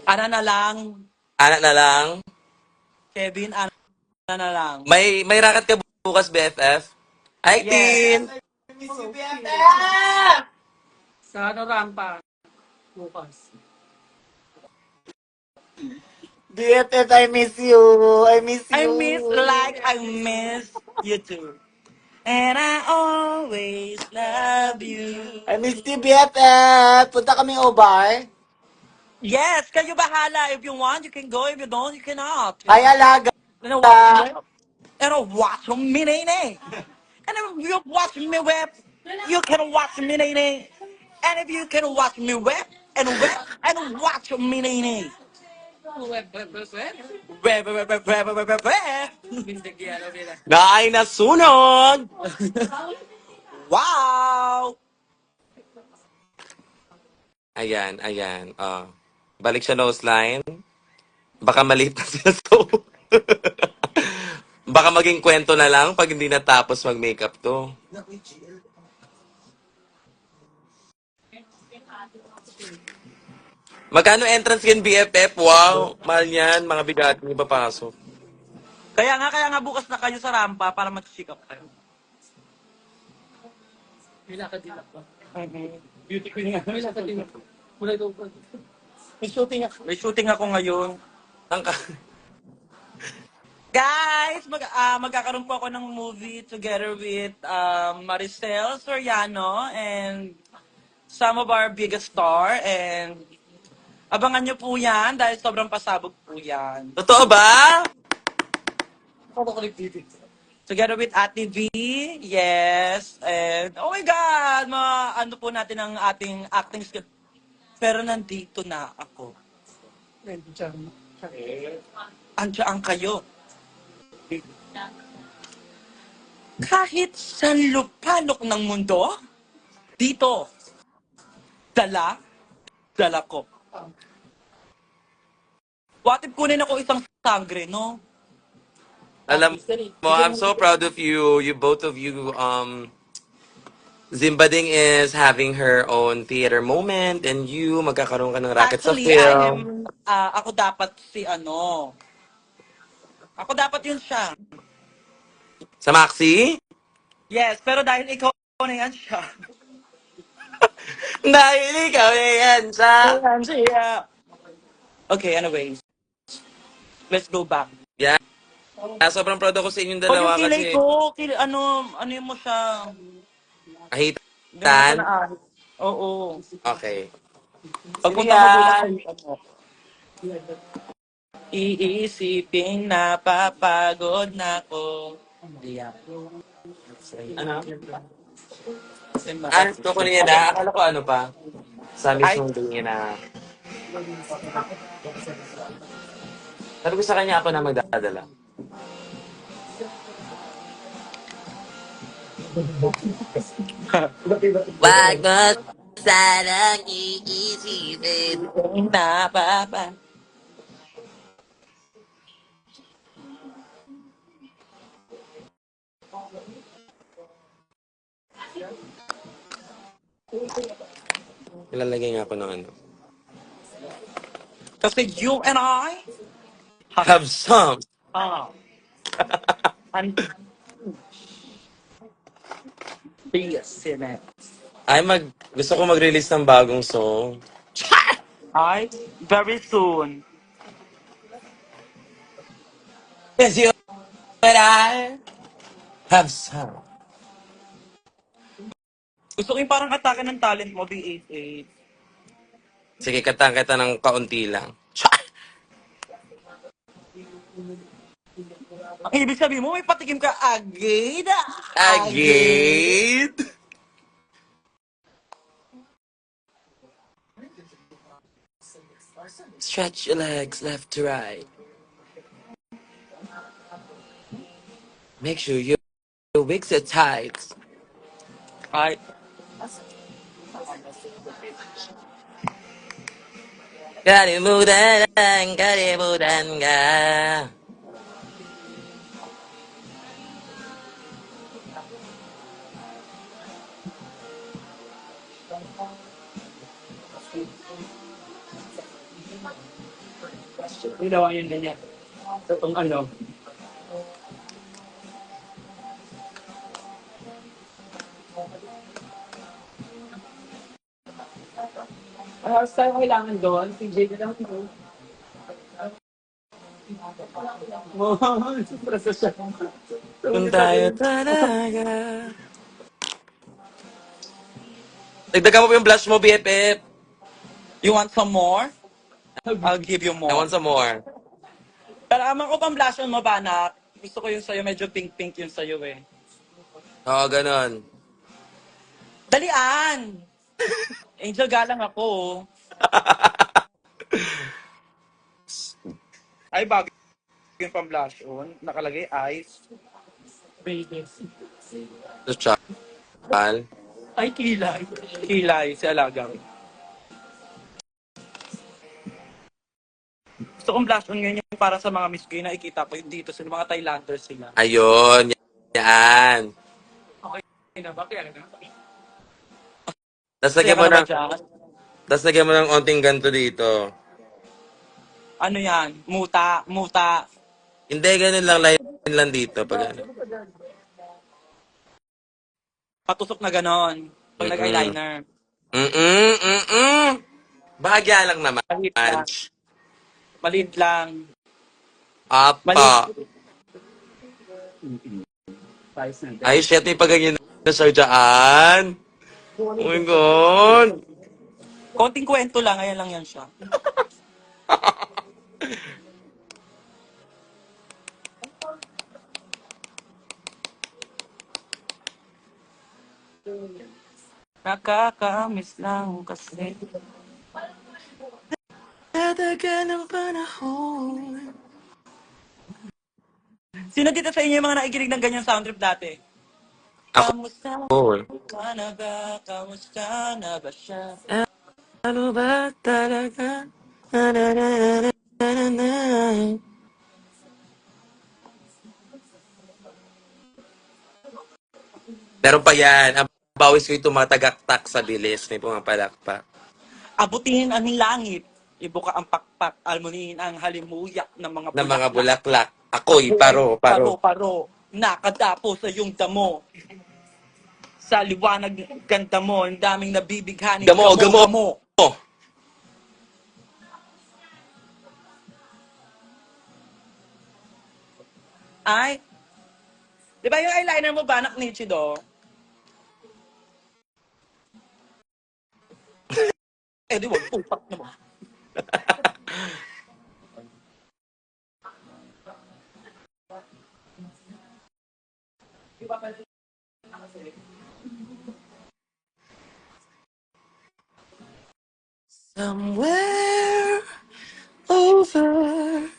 [SPEAKER 1] Ana na lang,
[SPEAKER 5] Anak na lang.
[SPEAKER 1] Kevin, ana na lang.
[SPEAKER 5] May racket ka bukas, BFF? Hi,
[SPEAKER 1] Yes.
[SPEAKER 5] Tin!
[SPEAKER 1] Sa ano rampa? Bukas.
[SPEAKER 5] BFF, I miss you. I miss
[SPEAKER 1] I
[SPEAKER 5] you.
[SPEAKER 1] miss like I miss you too. And I always love you.
[SPEAKER 5] I miss you, BFF. Punta kami Obar.
[SPEAKER 1] Yes, kayo bahala. If you want, you can go. If you don't, you cannot.
[SPEAKER 5] Ay, alaga.
[SPEAKER 1] You know, watch me. You know, watch me, nene. And if you watch me whip, you can watch me, nene. And if you can watch me whip, and watch me, nene. Whip.
[SPEAKER 5] Naay nasunog.
[SPEAKER 1] Wow!
[SPEAKER 5] Ayan, ayan. Balik siya nose line. Baka maliit na siya so. Baka maging kwento na lang pag hindi natapos mag-makeup to. Magkano entrance yun, BFF? Wow, mahal yan. Mga bigat hindi papasok.
[SPEAKER 1] Kaya nga bukas na kayo sa rampa para mag-check up kayo. Beauty queen nga. May shooting ako ngayon.
[SPEAKER 5] Ang
[SPEAKER 1] Guys, magkakaroon po ako ng movie together with Maricel Soriano and some of our biggest star. And abangan nyo po yan dahil sobrang pasabog po yan.
[SPEAKER 5] Totoo ba?
[SPEAKER 1] Together with Ate V, yes. And oh my God, ano po natin ang ating acting skill. Pero nandito na ako. Andiyan kayo. Kahit sa lupalok ng mundo, dito, dala, dala ko. What if kunin ako isang sangre, no?
[SPEAKER 5] Alam mo, I'm so proud of you. You both of you, Zimbading is having her own theater moment and you, magkakaroon ka ng racket sa
[SPEAKER 1] Actually, I
[SPEAKER 5] film.
[SPEAKER 1] am, ako dapat si ano, ako dapat yun siya.
[SPEAKER 5] Sa Maxi?
[SPEAKER 1] Yes, pero dahil ikaw na yan siya.
[SPEAKER 5] Dahil ikaw na yan sa...
[SPEAKER 1] Ayan siya. Okay, anyways, let's go back.
[SPEAKER 5] Yeah, sobrang proud ako sa inyong
[SPEAKER 1] O yung
[SPEAKER 5] dalawa
[SPEAKER 1] kilay
[SPEAKER 5] kasi
[SPEAKER 1] ko, ano yun mo siya, hindi mo na siya
[SPEAKER 5] kahitan.
[SPEAKER 1] naahit. Oo.
[SPEAKER 5] Okay. Sige
[SPEAKER 1] Pagpunta mo bukas
[SPEAKER 5] yan.
[SPEAKER 1] sa ano, iisipin napapagod na ko. Yeah.
[SPEAKER 5] Ano? Kukunin niya na. Akala ko ano pa. Sa
[SPEAKER 1] Ay,
[SPEAKER 5] mismong day niya na. Sabi ko sa kanya ako na magdadala. Wag mo sanang iisipin.
[SPEAKER 1] napapa.
[SPEAKER 5] Ilalagay nga ako ng ano.
[SPEAKER 1] Kasi you and I have
[SPEAKER 5] Have some.
[SPEAKER 1] and business.
[SPEAKER 5] Ay, gusto ko mag-release ng bagong song.
[SPEAKER 1] I very soon.
[SPEAKER 5] Yes, you and I have some.
[SPEAKER 1] Gusto ko yung parang atake ng talent mo, B88.
[SPEAKER 5] Sige, katang kita ng kaunti lang.
[SPEAKER 1] Ang ibig sabihin mo, may patikim ka agad. Agad.
[SPEAKER 5] Again? Stretch your legs left to right. Make sure your wigs are tight.
[SPEAKER 1] Ay,
[SPEAKER 5] Kalimutan ka.
[SPEAKER 3] Ginawa yun ganyan. So, kung ano, tayo kailangan doon, PJ na lang ito. Wow, surpresa siya. So,
[SPEAKER 5] Kung
[SPEAKER 3] hindi
[SPEAKER 5] tayo
[SPEAKER 3] sabihin,
[SPEAKER 5] talaga. Dagdagan mo pa yung blush mo, BFF.
[SPEAKER 1] you want some more? I'll give you
[SPEAKER 5] I
[SPEAKER 1] more.
[SPEAKER 5] want some more.
[SPEAKER 1] Pero amang ko pang blush on mo ba, anak? Gusto ko yung sa'yo, medyo pink-pink yung sa'yo eh.
[SPEAKER 5] Oo, ganon.
[SPEAKER 1] Dalian! Angel galang ako. Ay, bago yung pang blush on. Nakalagay eyes.
[SPEAKER 3] babies.
[SPEAKER 5] Social.
[SPEAKER 3] Ay, kilay.
[SPEAKER 1] Kilay, si Alagang. Gusto kong blush on ngayon yung para sa mga Miss Gay, nakikita ko yung dito sila, mga Thailanders sila.
[SPEAKER 5] Ayun. Yan.
[SPEAKER 3] Okay na ba? Kaya na.
[SPEAKER 5] Tapos
[SPEAKER 1] Kaya
[SPEAKER 5] lagyan
[SPEAKER 1] ka
[SPEAKER 5] mo
[SPEAKER 1] na ba
[SPEAKER 5] ng,
[SPEAKER 1] dyan?
[SPEAKER 5] tapos lagyan mo ng onting ganto dito.
[SPEAKER 1] Ano yan? Muta, muta.
[SPEAKER 5] Hindi, ganun lang. Line lang dito. Pag ano.
[SPEAKER 1] Patusok na ganon. Pag
[SPEAKER 5] Mm-mm.
[SPEAKER 1] nag-eyeliner.
[SPEAKER 5] Mm-mm. Mm-mm. Bahagya lang naman.
[SPEAKER 1] Maliit lang. Maliit lang.
[SPEAKER 5] Apa.
[SPEAKER 1] Maliit.
[SPEAKER 3] Size natin.
[SPEAKER 5] Ay, shit. May pagganyan na siya dyan. Oh my God.
[SPEAKER 1] Konting kwento lang, ayan lang yan siya. Nakaka-miss lang kasi.
[SPEAKER 5] Tatagal ng panahon.
[SPEAKER 1] Sino dito sa inyo yung mga nakikinig ng ganyang sound trip dati?
[SPEAKER 5] Ako.
[SPEAKER 1] Kamusta ka na ba? Kamusta na ba siya?
[SPEAKER 5] Ano ba talaga? Na, na, na, na, na, na, na. Meron pa yan. Ang bawis ko'y tumatagaktak sa bilis. May pumapalakpak.
[SPEAKER 1] Abutin ang langit. Ibuka ang pakpak. Almunin ang halimuyak ng mga
[SPEAKER 5] Ng mga
[SPEAKER 1] bulaklak.
[SPEAKER 5] bulaklak. Ako'y
[SPEAKER 1] Ako ay
[SPEAKER 5] paro.
[SPEAKER 1] paro-paro. Nakadapo sa iyong damo. Sa liwanag ng ganda mo, ang daming nabibighaning
[SPEAKER 5] Gamo, gamo.
[SPEAKER 1] gamo-gamo. Ay, di ba yung eyeliner mo ba, anak Nichido? Eh, di wag, tupak na mo.
[SPEAKER 5] Somewhere over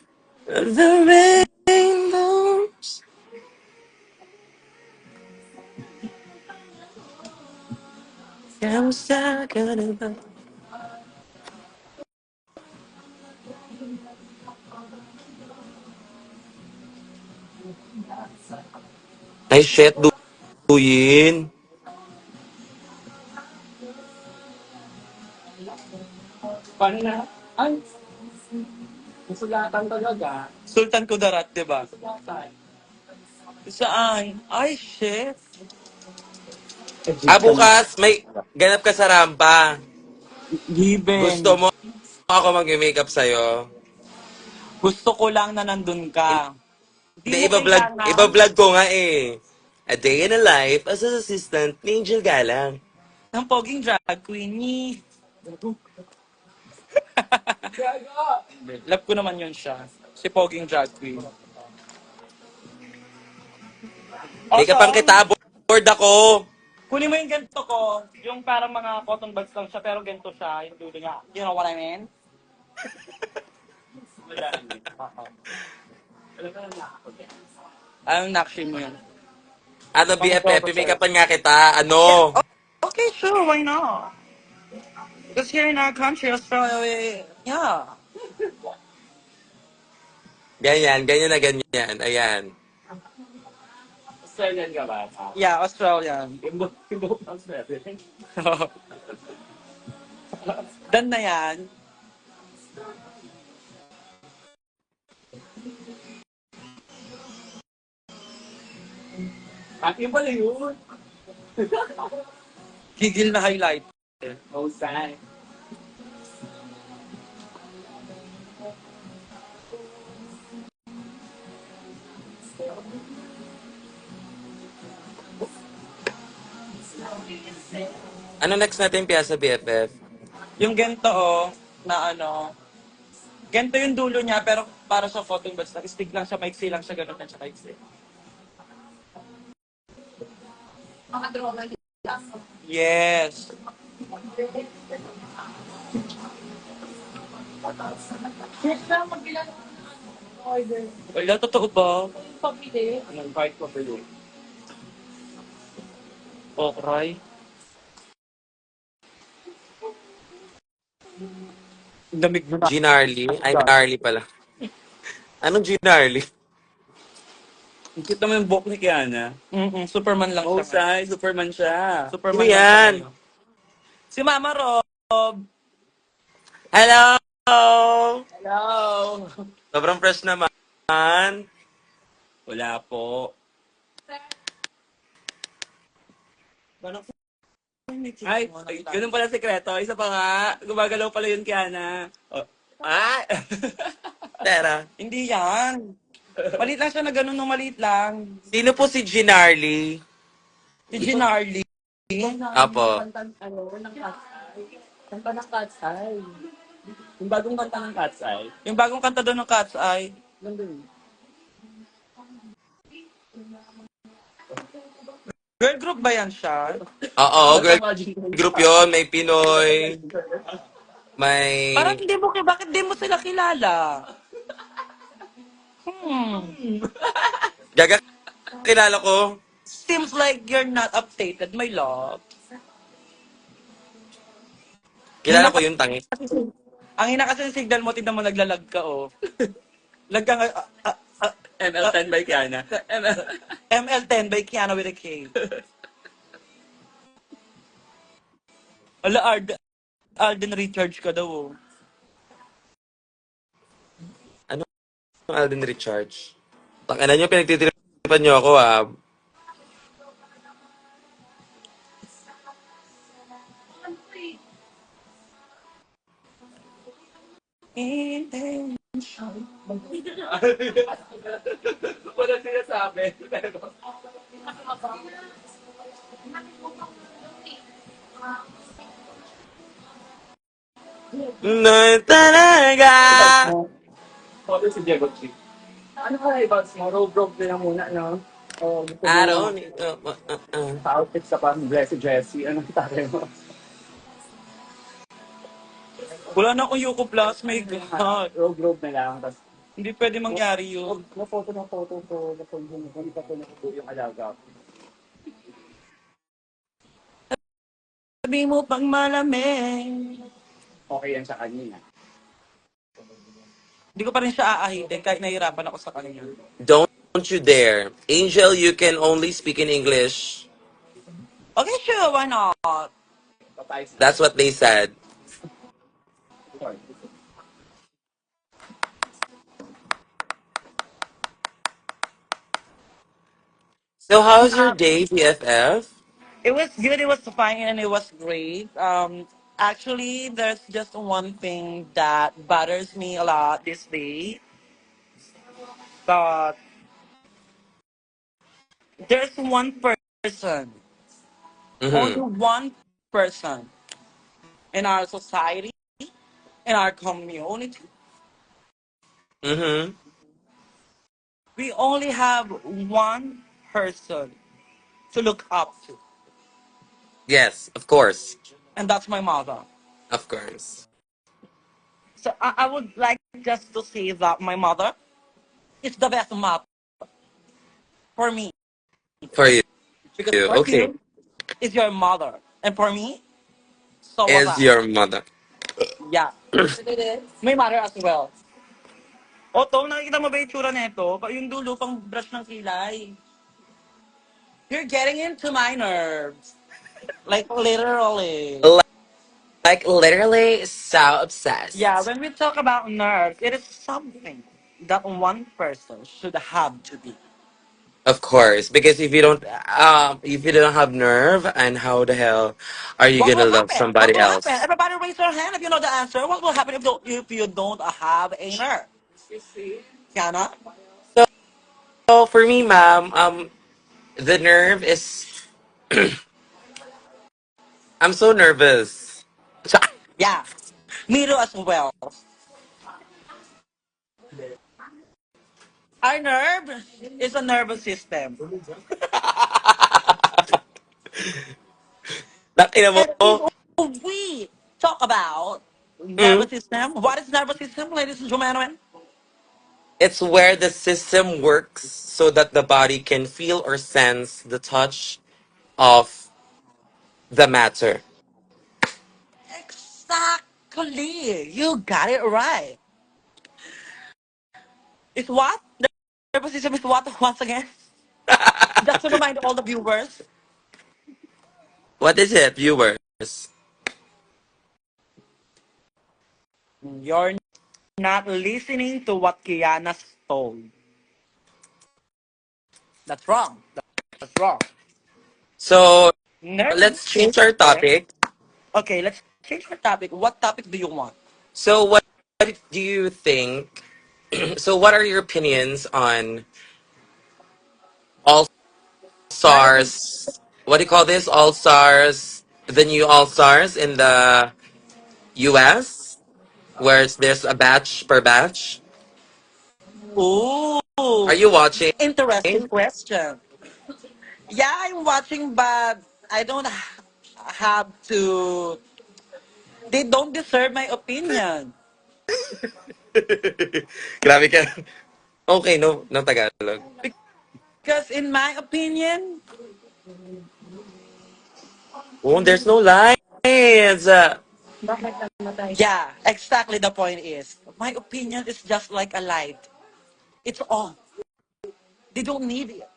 [SPEAKER 5] the rainbows. Kamusta ka na ba? Ay, shit, duyin.
[SPEAKER 3] Paano na? Ay, nasulatan talaga.
[SPEAKER 1] Sultan Kudarat, di ba?
[SPEAKER 3] Sulatan.
[SPEAKER 1] Saan? Ay, shit.
[SPEAKER 5] Bukas, may ganap ka sa rampa. Gusto
[SPEAKER 1] Given.
[SPEAKER 5] mo ako mag-makeup sa'yo?
[SPEAKER 1] Gusto ko lang na nandun ka. Di
[SPEAKER 5] Hindi,
[SPEAKER 1] mo kailangan
[SPEAKER 5] iba-vlog ko nga eh. A day in a life as an assistant ni Angel Galang.
[SPEAKER 1] ng poging drag queen ni...
[SPEAKER 3] Gago!
[SPEAKER 1] Love ko naman yun siya. Si poging drag queen. Also,
[SPEAKER 5] Make-upan kita, bored ako.
[SPEAKER 1] kunin mo yung ganito ko, yung parang mga cotton buds lang siya, pero ganito siya, yung dulo niya. You know what I mean?
[SPEAKER 3] Wala. Oo. Wala ka na ako.
[SPEAKER 1] Anong nakshi mo yun?
[SPEAKER 5] Ano,
[SPEAKER 1] Pang
[SPEAKER 5] BFF,
[SPEAKER 1] proper sa'yo.
[SPEAKER 5] pick-upan nga kita.
[SPEAKER 1] Yeah,
[SPEAKER 5] Ano?
[SPEAKER 1] okay, sure, why not? Because here in our country, Australia, yeah.
[SPEAKER 5] Ganyan, ganyan na ganyan. Ayan.
[SPEAKER 3] Australian ka ba?
[SPEAKER 1] Yeah, Australian.
[SPEAKER 3] Imbo ang natin.
[SPEAKER 1] Dan na yan.
[SPEAKER 3] Yung pala yun.
[SPEAKER 1] Gigil na highlight.
[SPEAKER 3] No sign.
[SPEAKER 5] Ano next natin, Piazza BFF?
[SPEAKER 1] Yung gento, na ano, gento yung dulo niya, pero para sa cotton buds, nag-stick lang siya, maiksi lang siya, ganun lang siya maiksi. Yes.
[SPEAKER 2] Yes na, magbilang order.
[SPEAKER 1] Wala, totoo ba?
[SPEAKER 2] Yung pamili.
[SPEAKER 3] Anong part ko pa yun?
[SPEAKER 1] Okray. Damig mo na.
[SPEAKER 5] Ginarly? Ay, Gnarly pala. Anong Ginarly?
[SPEAKER 1] Ang cute naman yung buhok ni Kiana. Superman lang siya.
[SPEAKER 3] Husay, Superman siya.
[SPEAKER 5] Sino
[SPEAKER 1] Superman lang siya
[SPEAKER 5] yan?
[SPEAKER 1] ngayon. Si Mama Rob.
[SPEAKER 5] Hello!
[SPEAKER 3] Hello!
[SPEAKER 5] Sobrang fresh naman.
[SPEAKER 3] Wala po. Ay, ganun pala sekreto. Isa pa nga. Gumagalaw pala yun, Kiana. Oh. Ah!
[SPEAKER 5] Tera.
[SPEAKER 1] Hindi yan. Maliit lang siya na ganun nung maliit lang.
[SPEAKER 5] Sino po si Ginarly?
[SPEAKER 1] Si Ginarly.
[SPEAKER 5] Apo.
[SPEAKER 3] Ano, ng Cat's Eye. Kanta ng Cat's Eye. Yung bagong kanta ng Cat's Eye.
[SPEAKER 1] Yung bagong kanta doon ng Cat's Eye.
[SPEAKER 3] Nandun.
[SPEAKER 1] Girl group ba yan siya?
[SPEAKER 5] Oo, girl group yon. May Pinoy.
[SPEAKER 1] Parang
[SPEAKER 5] May...
[SPEAKER 1] hindi mo, bakit di mo sila kilala? Hmm.
[SPEAKER 5] Gaga, kilala ko.
[SPEAKER 1] Seems like you're not updated, my love.
[SPEAKER 5] Kilala ko yung tangi.
[SPEAKER 1] Ang hina kasi ng signal mo, tignan mo naglalag ka, oh. Lag ka nga,
[SPEAKER 3] ML10 by Kiana. ML.
[SPEAKER 1] ML10 by Keanu with a K. Ala, Alden recharge ka daw, oh.
[SPEAKER 5] Ano ang Alden Recharge? Tangina nyo, pinagtitiripan nyo ako, ah.
[SPEAKER 3] Wala sinasabi. Pero...
[SPEAKER 5] Na talaga!
[SPEAKER 3] Photo si Diego G. Ano ka ibang mo? Robe na lang muna, no? O, gusto
[SPEAKER 5] I
[SPEAKER 3] mo
[SPEAKER 5] don't need...
[SPEAKER 3] sa outfit sa pang Blessed Jessie. Anong tayo mo?
[SPEAKER 1] Wala na akong Yuko Plus, my God.
[SPEAKER 3] Robe na lang. Tapos,
[SPEAKER 1] Hindi pwede mangyari yun.
[SPEAKER 3] na photo ko. Na photo mo. Hindi pa ko nakuha yung alaga.
[SPEAKER 1] Sabi mo pang malamig.
[SPEAKER 3] Okay yan sa kanya.
[SPEAKER 1] Hindi ko pa rin siya aahitin kahit nahihirapan ako sa kanya.
[SPEAKER 5] Don't you dare. Angel, you can only speak in English.
[SPEAKER 1] Okay, sure, why not?
[SPEAKER 3] Patay sa...
[SPEAKER 5] That's what they said.
[SPEAKER 3] Sorry.
[SPEAKER 5] So how's your day, BFF?
[SPEAKER 1] It was good, it was fine, and it was great. Actually, there's just one thing that bothers me a lot this day. But there's one person, only
[SPEAKER 5] Mm-hmm.
[SPEAKER 1] one person in our society, in our community.
[SPEAKER 5] Mm-hmm.
[SPEAKER 1] We only have one person to look up to,
[SPEAKER 5] Yes, of course.
[SPEAKER 1] and that's my mother.
[SPEAKER 5] Of course.
[SPEAKER 1] So I would like just to say that my mother is the best mother for me.
[SPEAKER 5] For you.
[SPEAKER 1] Because for
[SPEAKER 5] Okay.
[SPEAKER 1] you, is your mother. And for me, so was
[SPEAKER 5] Is
[SPEAKER 1] I.
[SPEAKER 5] your mother.
[SPEAKER 1] Yeah. May mother as well. Otto, nakikita mo ba yung tsura nito? Yung dulo pang brush ng kilay. You're getting into my nerves. Like, literally.
[SPEAKER 5] Like literally so
[SPEAKER 1] Yeah,
[SPEAKER 5] obsessed.
[SPEAKER 1] when we talk about nerves, it is something that one person should have to be.
[SPEAKER 5] Of course, because if you don't have nerve, and how the hell are you
[SPEAKER 1] What
[SPEAKER 5] gonna
[SPEAKER 1] will
[SPEAKER 5] love
[SPEAKER 1] happen? What
[SPEAKER 5] somebody
[SPEAKER 1] will happen?
[SPEAKER 5] else?
[SPEAKER 1] Everybody raise your hand if you know the answer. What will happen if you don't have a nerve? Kiana?
[SPEAKER 5] So for me, ma'am, the nerve is I'm so nervous.
[SPEAKER 1] Yeah. Me too as well. Our nerve is a nervous system.
[SPEAKER 5] Nakina mo?
[SPEAKER 1] And if we talk about
[SPEAKER 5] Mm,
[SPEAKER 1] nervous system, what is nervous system, ladies and gentlemen?
[SPEAKER 5] it's where the system works so that the body can feel or sense the touch of the matter.
[SPEAKER 1] Exactly. You got it right. It's what? Nervous system is what once again? Just to remind all the viewers,
[SPEAKER 5] What is it, viewers?
[SPEAKER 1] you're not listening to what Kiana told. That's wrong. That's wrong.
[SPEAKER 5] So
[SPEAKER 1] Nervous
[SPEAKER 5] let's change our
[SPEAKER 1] system.
[SPEAKER 5] topic.
[SPEAKER 1] Okay, let's change our topic. What topic do you want?
[SPEAKER 5] So what do you think? So what are your opinions on All
[SPEAKER 1] My opinion.
[SPEAKER 5] Stars? What do you call this? All Stars, the new All Stars in the US, where there's a batch per batch.
[SPEAKER 1] Ooh,
[SPEAKER 5] Are you watching?
[SPEAKER 1] interesting question. Yeah, I'm watching, but I don't have to. They don't deserve my opinion.
[SPEAKER 5] Grabe ka. Okay, no Tagalog.
[SPEAKER 1] Because in my opinion,
[SPEAKER 5] Oh, there's no lines.
[SPEAKER 1] yeah, exactly the point is. My opinion is just like a light. It's on. They don't need it.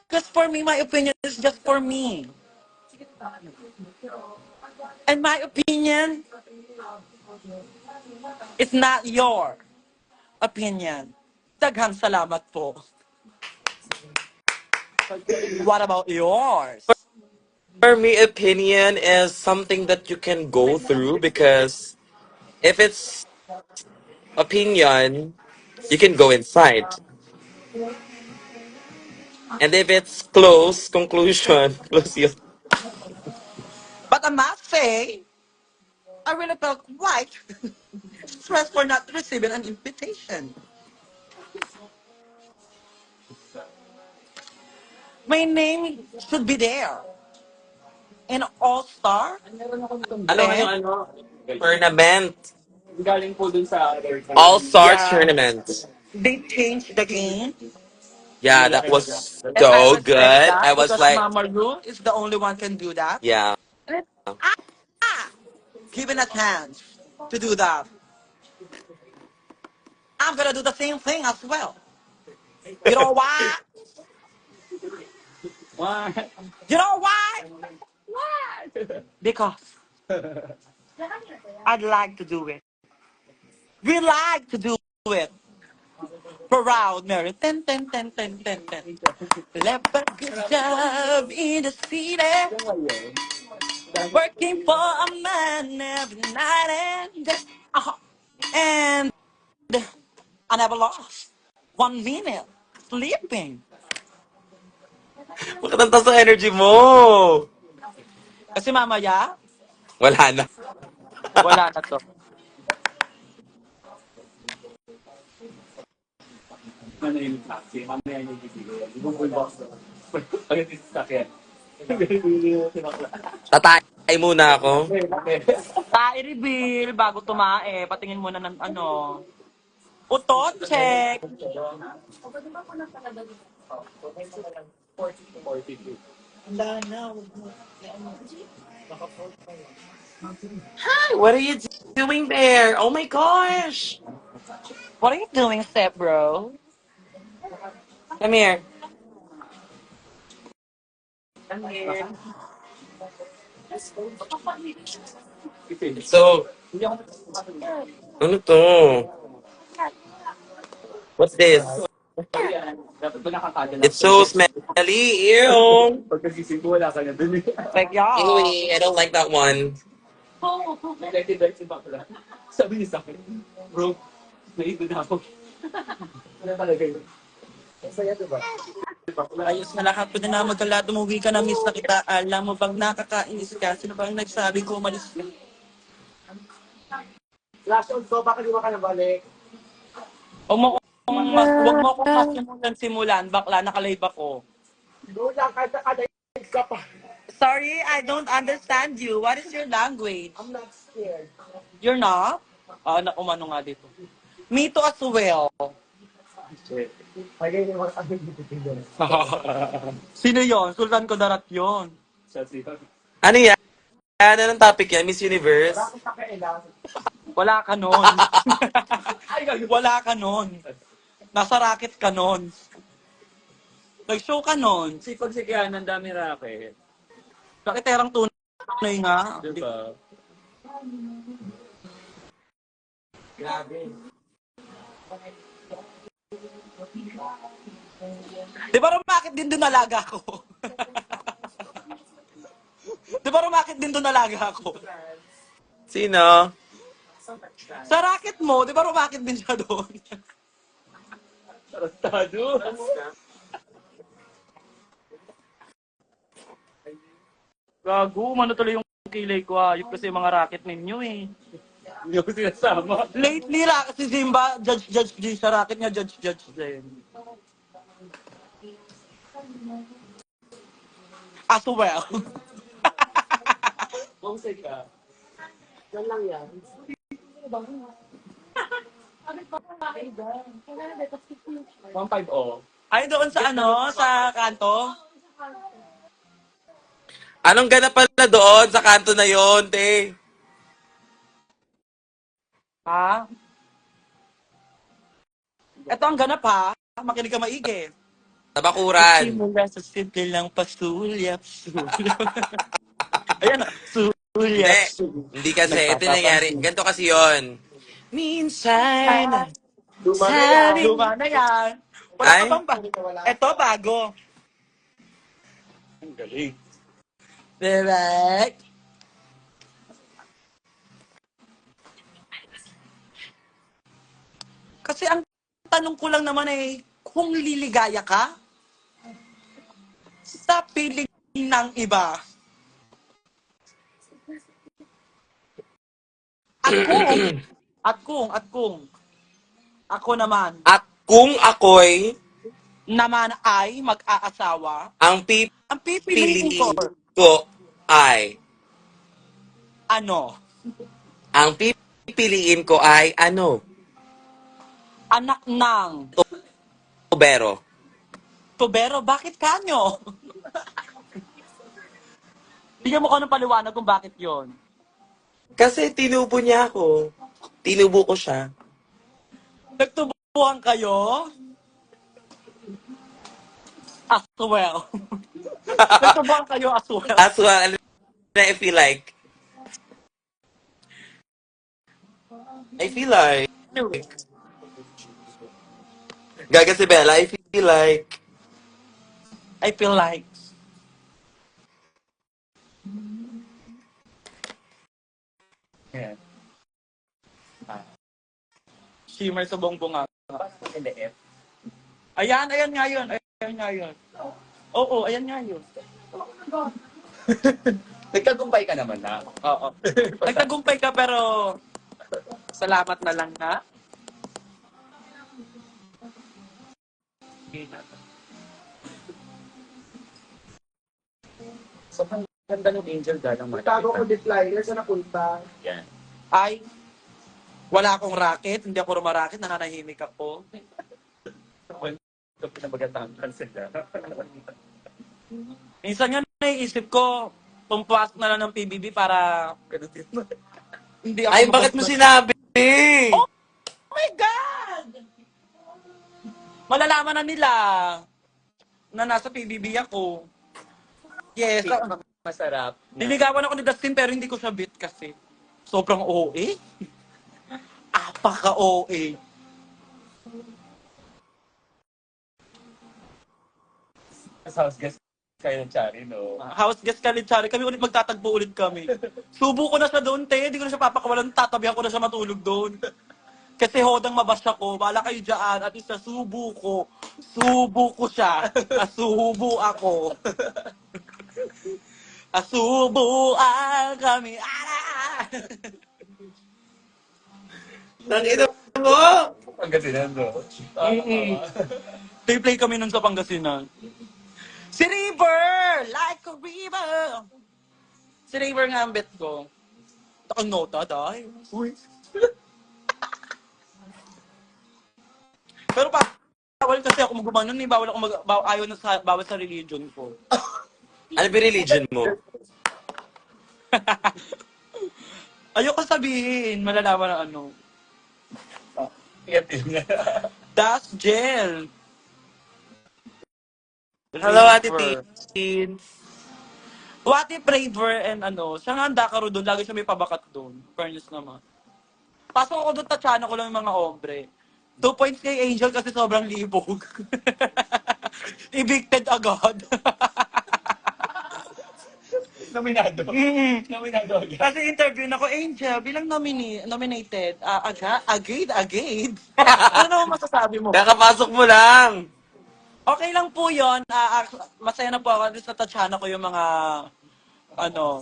[SPEAKER 1] Because for me, my opinion is just for me. And my opinion is not your opinion. Daghang salamat po. What about yours?
[SPEAKER 5] For me, opinion is something that you can go through because if it's opinion, you can go inside. And if it's close, conclusion, close you.
[SPEAKER 1] But I must say, I really felt quite stressed for not receiving an invitation. My name should be there in All Star,
[SPEAKER 5] Ano nga yung
[SPEAKER 1] and
[SPEAKER 5] ano? Tournament. All Stars
[SPEAKER 1] yeah,
[SPEAKER 5] Tournament.
[SPEAKER 1] they changed the game,
[SPEAKER 5] Yeah, that was
[SPEAKER 1] and I
[SPEAKER 5] so
[SPEAKER 1] respect
[SPEAKER 5] good. I
[SPEAKER 1] that
[SPEAKER 5] was
[SPEAKER 1] because
[SPEAKER 5] like,
[SPEAKER 1] Mama Ru is the only one can do that.
[SPEAKER 5] yeah.
[SPEAKER 1] And given a chance to do that, I'm gonna do the same thing as well. You know why? You know why? Because I'd like to do it. We like to do it. Proud Mary. Ten, ten, ten, ten, ten, ten. Left a good job in the city. Working for a man every night and day. Uh-huh. And I never lost 1 minute sleeping.
[SPEAKER 5] Bakit ang taas ang energy mo?
[SPEAKER 1] Kasi mamaya,
[SPEAKER 5] Wala na.
[SPEAKER 1] wala na to.
[SPEAKER 5] Tatay muna ako.
[SPEAKER 1] I-reveal bago tumae. Patingin muna ng ano. Utot, check.
[SPEAKER 3] 42.
[SPEAKER 1] Wala na.
[SPEAKER 5] Hi, what are you doing there? Oh my gosh. What are you doing, step bro? Come here. Come here. So,
[SPEAKER 3] Hindi ako
[SPEAKER 5] ano to? What's this?
[SPEAKER 3] yan. Dapat ba nakakada lang
[SPEAKER 5] It's
[SPEAKER 3] to?
[SPEAKER 5] so smelly. Ew.
[SPEAKER 3] Pagkagising ko, wala ka na dun eh.
[SPEAKER 1] Like, yeah.
[SPEAKER 5] Ewy, I don't like that one.
[SPEAKER 3] Nag-dirty si bakla. Sabi niya sa akin, bro, naido na ako. Ano talaga yun? Masaya diba?
[SPEAKER 1] Ayos na lahat. Pwede na magkala. Umuwi ka na, miss na kita. Alam mo bang nakakainis ka? Sino bang nagsabi ko umalis ka?
[SPEAKER 4] Flash on so, baka di ba ka nabalik?
[SPEAKER 1] Huwag mo akong masimulan. Bakla, nakalive ako.
[SPEAKER 4] Doon lang, kahit nakadaig ka pa.
[SPEAKER 1] Sorry, I don't understand you. What is your language?
[SPEAKER 4] I'm not scared.
[SPEAKER 1] You're not? Ah, nakumano nga dito. Me too as well.
[SPEAKER 4] Pagay naman kami dito tingnan.
[SPEAKER 1] Sino yon? Sultan Kudarat yon.
[SPEAKER 3] Siya siya.
[SPEAKER 5] Ano yan? Anong topic yan? Miss
[SPEAKER 4] Wala
[SPEAKER 5] Universe?
[SPEAKER 4] akong pakailan.
[SPEAKER 1] Wala ka nun.
[SPEAKER 3] Ay, gagawin.
[SPEAKER 1] Wala ka nun. Nasa racket ka nun. Nag-show ka nun.
[SPEAKER 3] Sipag si Kiana, ang dami racket.
[SPEAKER 1] Rakiterang tunay nga.
[SPEAKER 3] Diba?
[SPEAKER 4] Grabe.
[SPEAKER 1] Di ba rumakit din doon alaga ko? Di ba rumakit din doon alaga ko?
[SPEAKER 5] Sino?
[SPEAKER 1] Sa racket mo, di ba rumakit din siya doon?
[SPEAKER 3] Tarantado.
[SPEAKER 1] Gago, umano tuloy yung kilay ko. Ayop kasi yung mga racket ninyo eh.
[SPEAKER 3] Hindi ako sinasama.
[SPEAKER 1] Lately, si Zimba, judge din sa racket niya, judge din. As well.
[SPEAKER 3] Bumsay ka.
[SPEAKER 4] Yan lang yan.
[SPEAKER 3] One five o.
[SPEAKER 1] Ay, doon sa ano, sa kanto?
[SPEAKER 5] Anong ganap pala doon sa kanto na yon, te?
[SPEAKER 1] Ha? Ito ang ganap ha. Makinig ka maigi.
[SPEAKER 5] Tabakuran.
[SPEAKER 1] Simula sa simple lang pasulyap, sulyap. Ayan,
[SPEAKER 5] Hindi.
[SPEAKER 1] sulyap, sulyap.
[SPEAKER 5] Hindi kasi. Ito yung nangyari.
[SPEAKER 1] Nagpapapansin.
[SPEAKER 5] Ganito kasi yon. Minsan,
[SPEAKER 4] Luma na yan.
[SPEAKER 5] sabi...
[SPEAKER 1] Luma na yan. Wala ka
[SPEAKER 5] Ay?
[SPEAKER 1] bang ba? Ito, bago.
[SPEAKER 3] Ang galing.
[SPEAKER 1] Direct. Kasi ang tanong ko lang naman eh, kung liligaya ka sa piling ng iba, at kung, ako naman,
[SPEAKER 5] At kung ako'y
[SPEAKER 1] naman ay mag-aasawa,
[SPEAKER 5] ang
[SPEAKER 1] ang pipiliin ko,
[SPEAKER 5] pipiliin ko ay...
[SPEAKER 1] ano,
[SPEAKER 5] Ang pipiliin ko ay ano?
[SPEAKER 1] anak ng
[SPEAKER 5] Tubero.
[SPEAKER 1] tubero, bakit kanyo? Bigyan mo ko ng paliwanag kung bakit yon.
[SPEAKER 5] Kasi tinubo niya ako. Tinubo ko siya.
[SPEAKER 1] Nagtubuhan kayo? As well. Nagtubuhan kayo as well.
[SPEAKER 5] As well, ano na I feel like? I feel like...
[SPEAKER 1] Anyway,
[SPEAKER 5] Gaga si Bella, I feel like...
[SPEAKER 1] I feel like
[SPEAKER 3] Yeah.
[SPEAKER 1] shimmer sa bongbong nga.
[SPEAKER 3] LF.
[SPEAKER 1] Ayan nga yun. Ayan nga yun. Oo, ayan nga yun.
[SPEAKER 3] Nagkagumpay ka naman na.
[SPEAKER 1] Oo. Nagtagumpay ka pero salamat na lang na.
[SPEAKER 3] Sobrang ganda ng Angel Galang
[SPEAKER 4] Itago ko decliner sa napunta.
[SPEAKER 3] Yan.
[SPEAKER 1] Ay, wala akong racket. Hindi ako rumaraket. Nananahimik ako.
[SPEAKER 3] Pinabagatangkan sila.
[SPEAKER 1] Minsan nga naiisip ko, pumpasok na lang ng PBB para hindi ako
[SPEAKER 5] Ay, bakit mo
[SPEAKER 1] mabastos.
[SPEAKER 5] sinabi?
[SPEAKER 1] Oh my God! Malalaman na nila na nasa PBB ako. Yes.
[SPEAKER 3] Masarap.
[SPEAKER 1] Niligawan ako ni Dustin pero hindi ko siya beat kasi. Sobrang OA. Apaka-OA.
[SPEAKER 3] Sa house guest kayo ng Chari, no?
[SPEAKER 1] House guest Kalitsari, kami ulit magtatagpo ulit kami. Subo ko na siya doon, te. Hindi ko na siya papakawalan. Tatabihan ko na siya matulog doon. Kasi hodang mabash ako. Bahala kayo dyan. At isa, subo ko. Subo ko siya. Asubo ako. Asubuan kami. Ah!
[SPEAKER 5] Nakita mo?
[SPEAKER 3] Pangasinan, no?
[SPEAKER 1] Play kami nun sa Pangasinan. Si River! Like a river! Si River nga ang bet ko. Takang nota, dahil. Uy. Pero bawal kasi ako gumanon eh. Bawal ako ayaw na sa, bawal sa religion ko.
[SPEAKER 5] Ano ba religion mo?
[SPEAKER 1] Ayoko sabihin, malalaman na ano.
[SPEAKER 3] Iyatin niya.
[SPEAKER 1] Das Gel.
[SPEAKER 5] Hello, Ate
[SPEAKER 1] River.
[SPEAKER 5] Tin.
[SPEAKER 1] What if River and ano, siya nga ang dakaro doon, lagi siya may pabakat doon. Fairness naman. Pasok ako doon, tatsana ko lang yung mga ombre. 2 points kay Angel kasi sobrang libog. Evicted agad.
[SPEAKER 3] Nominado.
[SPEAKER 1] Mm.
[SPEAKER 3] Nominado agad.
[SPEAKER 1] Kasi interview na ko, Angel, bilang nominated, agad. Ano naman masasabi mo?
[SPEAKER 5] Kakapasok mo lang.
[SPEAKER 1] Okay lang po yun. Masaya na po ako sa tatsana ko yung mga,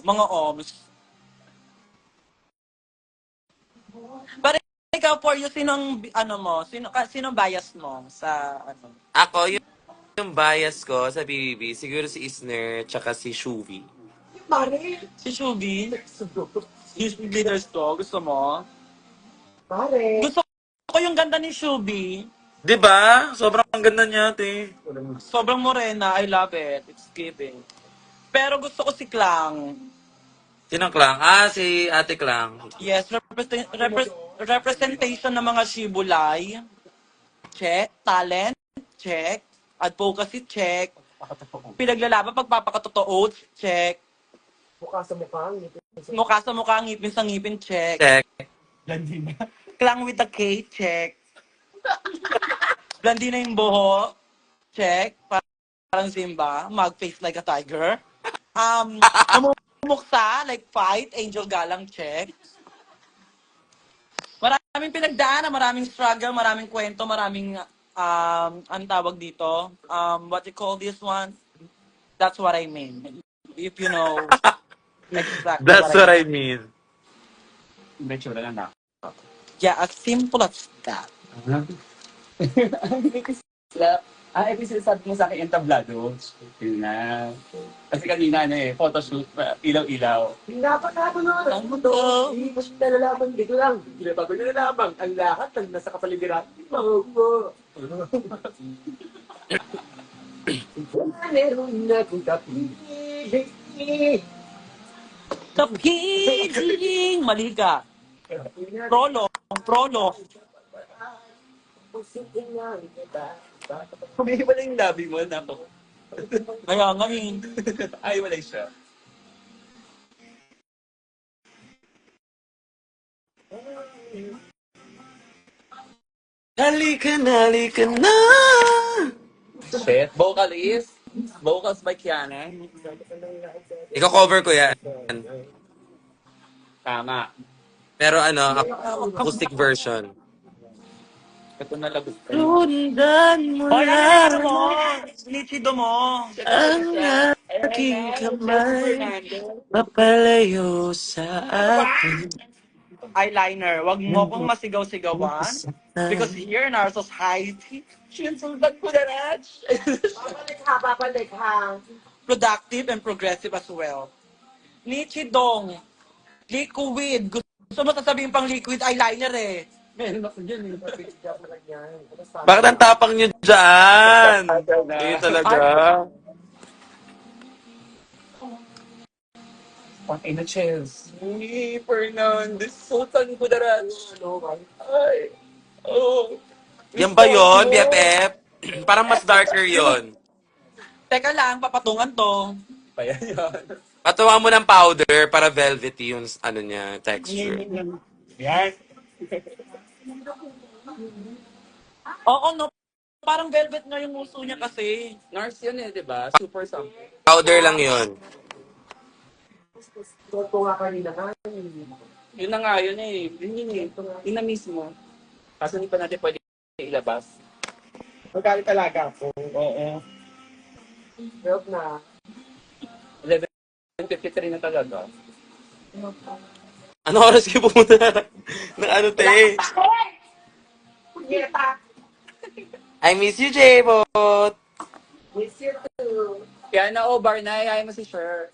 [SPEAKER 1] mga OMS. Pero ikaw, for you, sinong bias mo sa,
[SPEAKER 5] Ako, yung bias ko sa PBB, siguro si Isner, tsaka si Shuvi.
[SPEAKER 1] si Shubi? Yung leaders ko, gusto mo? Gusto ko yung ganda ni Shubi.
[SPEAKER 5] Di ba? Sobrang ganda niya, ate.
[SPEAKER 1] Sobrang morena, I love it. It's giving. Pero gusto ko si Klang.
[SPEAKER 5] Sinong Klang? Ah, si Ate Klang.
[SPEAKER 1] Yes, representation ng mga Shibulay. Check. Talent. Check. Advocacy. Check. Pinaglalaban, pagpapakatotoo. Check. Mukha sa mukha, ngipin sa ngipin. Check.
[SPEAKER 5] Check.
[SPEAKER 3] Landina.
[SPEAKER 1] Klang with a K. Check. Blondie na yung buho. Check. Parang Simba. Mag-face like a tiger. Namumuksa, like fight. Angel Galang. Check. Maraming pinagdaanan, maraming struggle, maraming kwento, maraming, ang tawag dito, what you call this one? That's what I mean. If you know exactly
[SPEAKER 5] That's
[SPEAKER 1] what
[SPEAKER 5] what
[SPEAKER 1] I
[SPEAKER 5] I mean.
[SPEAKER 3] Medyo na lang.
[SPEAKER 1] Yeah, as simple as that.
[SPEAKER 3] Episode sabi mo sa akin yung tablado. Yun na. Kasi kanina photoshoot, ilaw-ilaw.
[SPEAKER 1] Ang mundo.
[SPEAKER 6] Hindi mo nalalaman dito lang. Hindi na bago nalalaman. Ang lahat ng nasa kapaligiran. Meron na kong kapiling.
[SPEAKER 1] Kapiling! Mali ka. Prolo.
[SPEAKER 3] Humihiwalay yung labi mo, nako.
[SPEAKER 1] Kaya nga eh.
[SPEAKER 3] Ay, walay siya.
[SPEAKER 5] Halika na.
[SPEAKER 3] Shit. Vocals by Kiana.
[SPEAKER 5] Ikaw cover ko yan.
[SPEAKER 3] Tama.
[SPEAKER 5] Pero acoustic version.
[SPEAKER 3] Ito na lagot ka.
[SPEAKER 5] Sundan mo
[SPEAKER 1] Hoy, ano na ano mo?
[SPEAKER 5] lang
[SPEAKER 1] Nichido mo.
[SPEAKER 5] ang aking kamay papalayo sa akin.
[SPEAKER 1] Eyeliner. Wag mo akong masigaw-sigawan. Because here in our society,
[SPEAKER 3] Sinsultan ko na, Raj.
[SPEAKER 6] Babalik ha.
[SPEAKER 1] productive and progressive as well. Nichidong. Liquid. Gusto mo sasabihin pang liquid eyeliner eh.
[SPEAKER 3] Meron ako dyan eh.
[SPEAKER 5] Bakit ang tapang nyo dyan?
[SPEAKER 3] Tagal na.
[SPEAKER 5] Kayo talaga.
[SPEAKER 3] Patay na Chels. Ni Fernandez. Sultan Kudarat. Ay. Oh.
[SPEAKER 5] Yan
[SPEAKER 3] Miss
[SPEAKER 5] ba yon
[SPEAKER 3] Mo.
[SPEAKER 5] BFF? Parang mas darker yon.
[SPEAKER 1] Teka lang, papatungan to.
[SPEAKER 3] Pa yan yan.
[SPEAKER 5] Patuwa mo ng powder para velvety yung ano niya, texture.
[SPEAKER 3] Yan.
[SPEAKER 1] Oo, no. Parang velvet nga yung uso niya kasi.
[SPEAKER 3] Nars yun eh, di ba? Super something.
[SPEAKER 5] Powder lang yon.
[SPEAKER 6] Ito nga kanina nga.
[SPEAKER 3] Yun na nga yun eh. Yun eh. Yun na mismo. Kaso hindi pa natin pwede ilabas.
[SPEAKER 6] Magalit talaga ako.
[SPEAKER 3] Oo.
[SPEAKER 6] Help na.
[SPEAKER 3] 11:53 na talaga.
[SPEAKER 5] Ano oras kayo pumunta? ng ano, te?
[SPEAKER 6] Punyeta!
[SPEAKER 5] I miss you, J-Bot.
[SPEAKER 6] Miss you too.
[SPEAKER 3] Kaya na bar na, ayayin mo si Sher.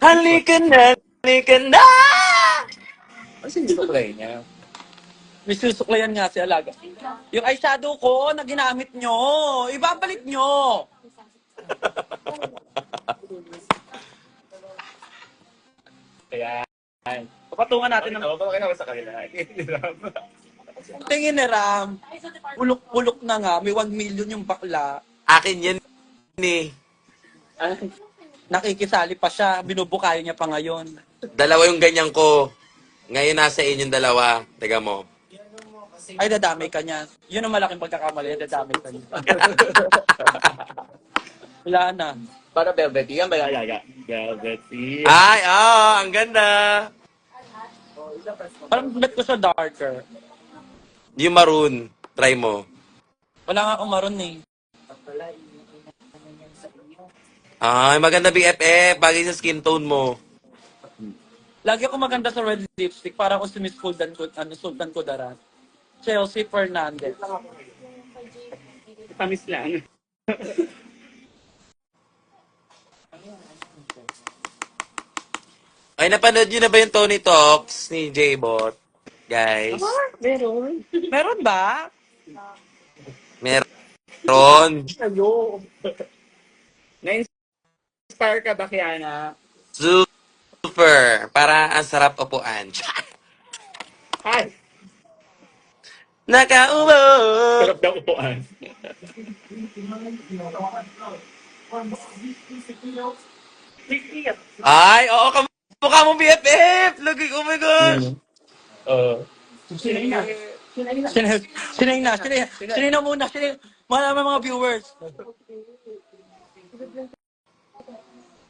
[SPEAKER 5] Halika na!
[SPEAKER 3] Ano sinusuklay niya?
[SPEAKER 1] May susuklayan nga si Alaga. Yung eyeshadow ko na ginamit nyo, ibabalik nyo.
[SPEAKER 3] Kaya,
[SPEAKER 1] Papatungan natin ng
[SPEAKER 3] bakit ako sa kanila?
[SPEAKER 1] tingin ni Ram. Pulok-pulok na nga, may 1 million yung bakla.
[SPEAKER 5] Akin yan eh.
[SPEAKER 3] Ay,
[SPEAKER 1] Nakikisali pa siya, binubukayo niya pa ngayon.
[SPEAKER 5] Dalawa yung ganyan ko. Ngayon nasa inyong dalawa. Teka mo.
[SPEAKER 1] Ay, dadamay ka niya. Yun ang malaking pagkakamali, dadamay ka niya. Wala na.
[SPEAKER 3] para velvety yan ba yaya? Velvety.
[SPEAKER 5] Ay, ang ganda.
[SPEAKER 1] Parang bet ko siya darker.
[SPEAKER 5] Yung maroon. Try mo.
[SPEAKER 1] Wala nga akong maroon eh.
[SPEAKER 5] Ay, maganda BFF. Bagay sa skin tone mo.
[SPEAKER 1] Lagi ako maganda sa red lipstick, parang ako si Miss Sultan Kudarat. Chelsea Fernandez.
[SPEAKER 3] Tamis lang.
[SPEAKER 5] Ay, napanood nyo na ba yung Tony Talks ni J-Bot? Guys.
[SPEAKER 3] Meron.
[SPEAKER 1] Meron ba?
[SPEAKER 5] Meron.
[SPEAKER 6] Ayo.
[SPEAKER 3] Na-inspire ka ba, Kiana?
[SPEAKER 5] Super. Para ang sarap upuan.
[SPEAKER 3] Ay,
[SPEAKER 5] Nakaubo.
[SPEAKER 3] sarap daw upuan.
[SPEAKER 5] Ay, oo, kamukha mo BFF. Lagi, oh my gosh.
[SPEAKER 3] Oo.
[SPEAKER 1] Sinay na. Sinay na muna. Mga viewers.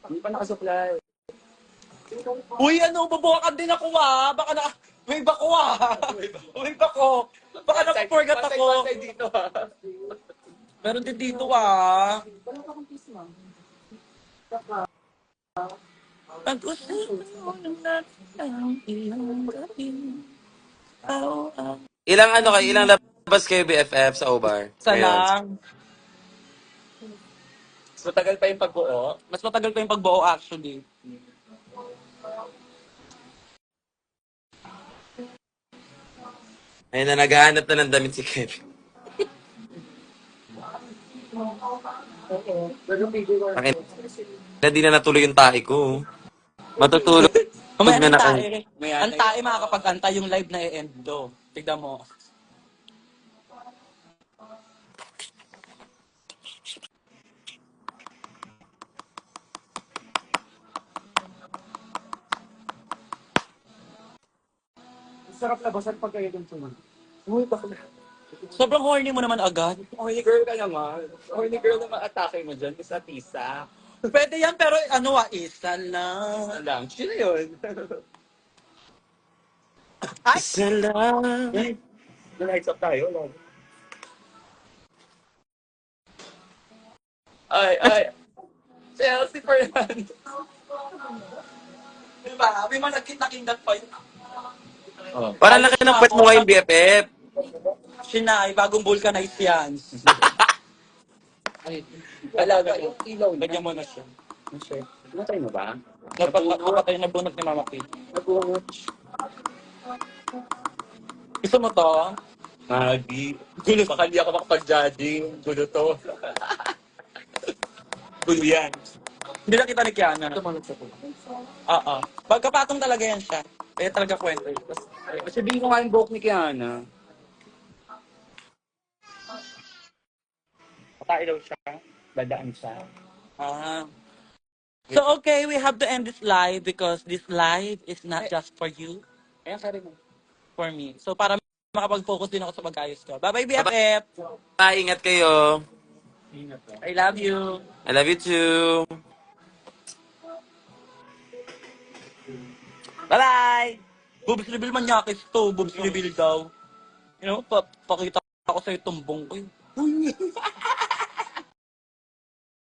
[SPEAKER 3] Hindi pa nakasupply.
[SPEAKER 1] Uy, ano, babukakan din ako Baka na, may bako May bako. Baka na-forget ako.
[SPEAKER 3] Pantay dito ha.
[SPEAKER 1] Meron din dito Pag-usapan ng ilang gabi.
[SPEAKER 5] Ilang ano kayo, ilang labas kayo BFF sa OBAR?
[SPEAKER 1] Isa
[SPEAKER 5] Ngayon.
[SPEAKER 1] lang.
[SPEAKER 3] So, tagal pa yung pagbuo.
[SPEAKER 1] Mas matagal pa yung pagbuo actually.
[SPEAKER 5] Ayun na, naghahanap na ng damit si Kevin. Akin, hindi na natuloy yung tae ko. Matutulog
[SPEAKER 1] Mamaya
[SPEAKER 5] na
[SPEAKER 1] ang
[SPEAKER 5] na kayo.
[SPEAKER 1] tae. Ang tae makakapag-antay yung live na i-end do. Tignan mo.
[SPEAKER 6] Sarap labasan pag kayo dun sumunod. Uy, bakla.
[SPEAKER 1] Sobrang horny mo naman agad.
[SPEAKER 3] Horny girl ka naman. Horny girl naman atake mo dyan. Isa tisa.
[SPEAKER 1] Pwede yan, pero ano isa lang.
[SPEAKER 3] Isa lang. Sino yun?
[SPEAKER 1] Ay!
[SPEAKER 5] Isa lang.
[SPEAKER 3] Na-lights up tayo. Lang. Ay. Chelsea Fernandez.
[SPEAKER 1] Diba? May mga nagkita-kindat pa yun.
[SPEAKER 3] Oh.
[SPEAKER 5] Parang laki ng puwet mo ngayon BFF.
[SPEAKER 1] Sinay, bagong vulcanize yan.
[SPEAKER 3] Alaga yung ilaw.
[SPEAKER 1] Lagyan mo na siya.
[SPEAKER 3] Sure. Natay mo ba?
[SPEAKER 1] Napatay na bunot ni Mama P.
[SPEAKER 3] Nag-uungot.
[SPEAKER 1] Gusto mo to?
[SPEAKER 3] Magi. Gulo ka, hindi ako makapag-judging. Gulo to. Gulo yan.
[SPEAKER 1] Hindi na kita ni Kiana.
[SPEAKER 3] Tumanong sa ko.
[SPEAKER 1] Oo. Pagkapatong talaga yan siya. Kaya talaga kwento.
[SPEAKER 3] Sabihin ko nga yung buhok ni Kiana.
[SPEAKER 1] Patay daw siya.
[SPEAKER 3] Dadaan siya.
[SPEAKER 1] Ah. So okay, we have to end this live because this live is not just for you,
[SPEAKER 3] Ayan ka rin.
[SPEAKER 1] for me. So para makapag-focus din ako sa pag-ayos ko. Bye-bye, BFF!
[SPEAKER 5] Bye, ingat kayo.
[SPEAKER 3] Ingat ka.
[SPEAKER 1] I love you!
[SPEAKER 5] I love you too. Bye-bye!
[SPEAKER 1] Boobs reveal manyakis to. Boobs reveal daw. You know, pakita ako sa'yo tumbong ko.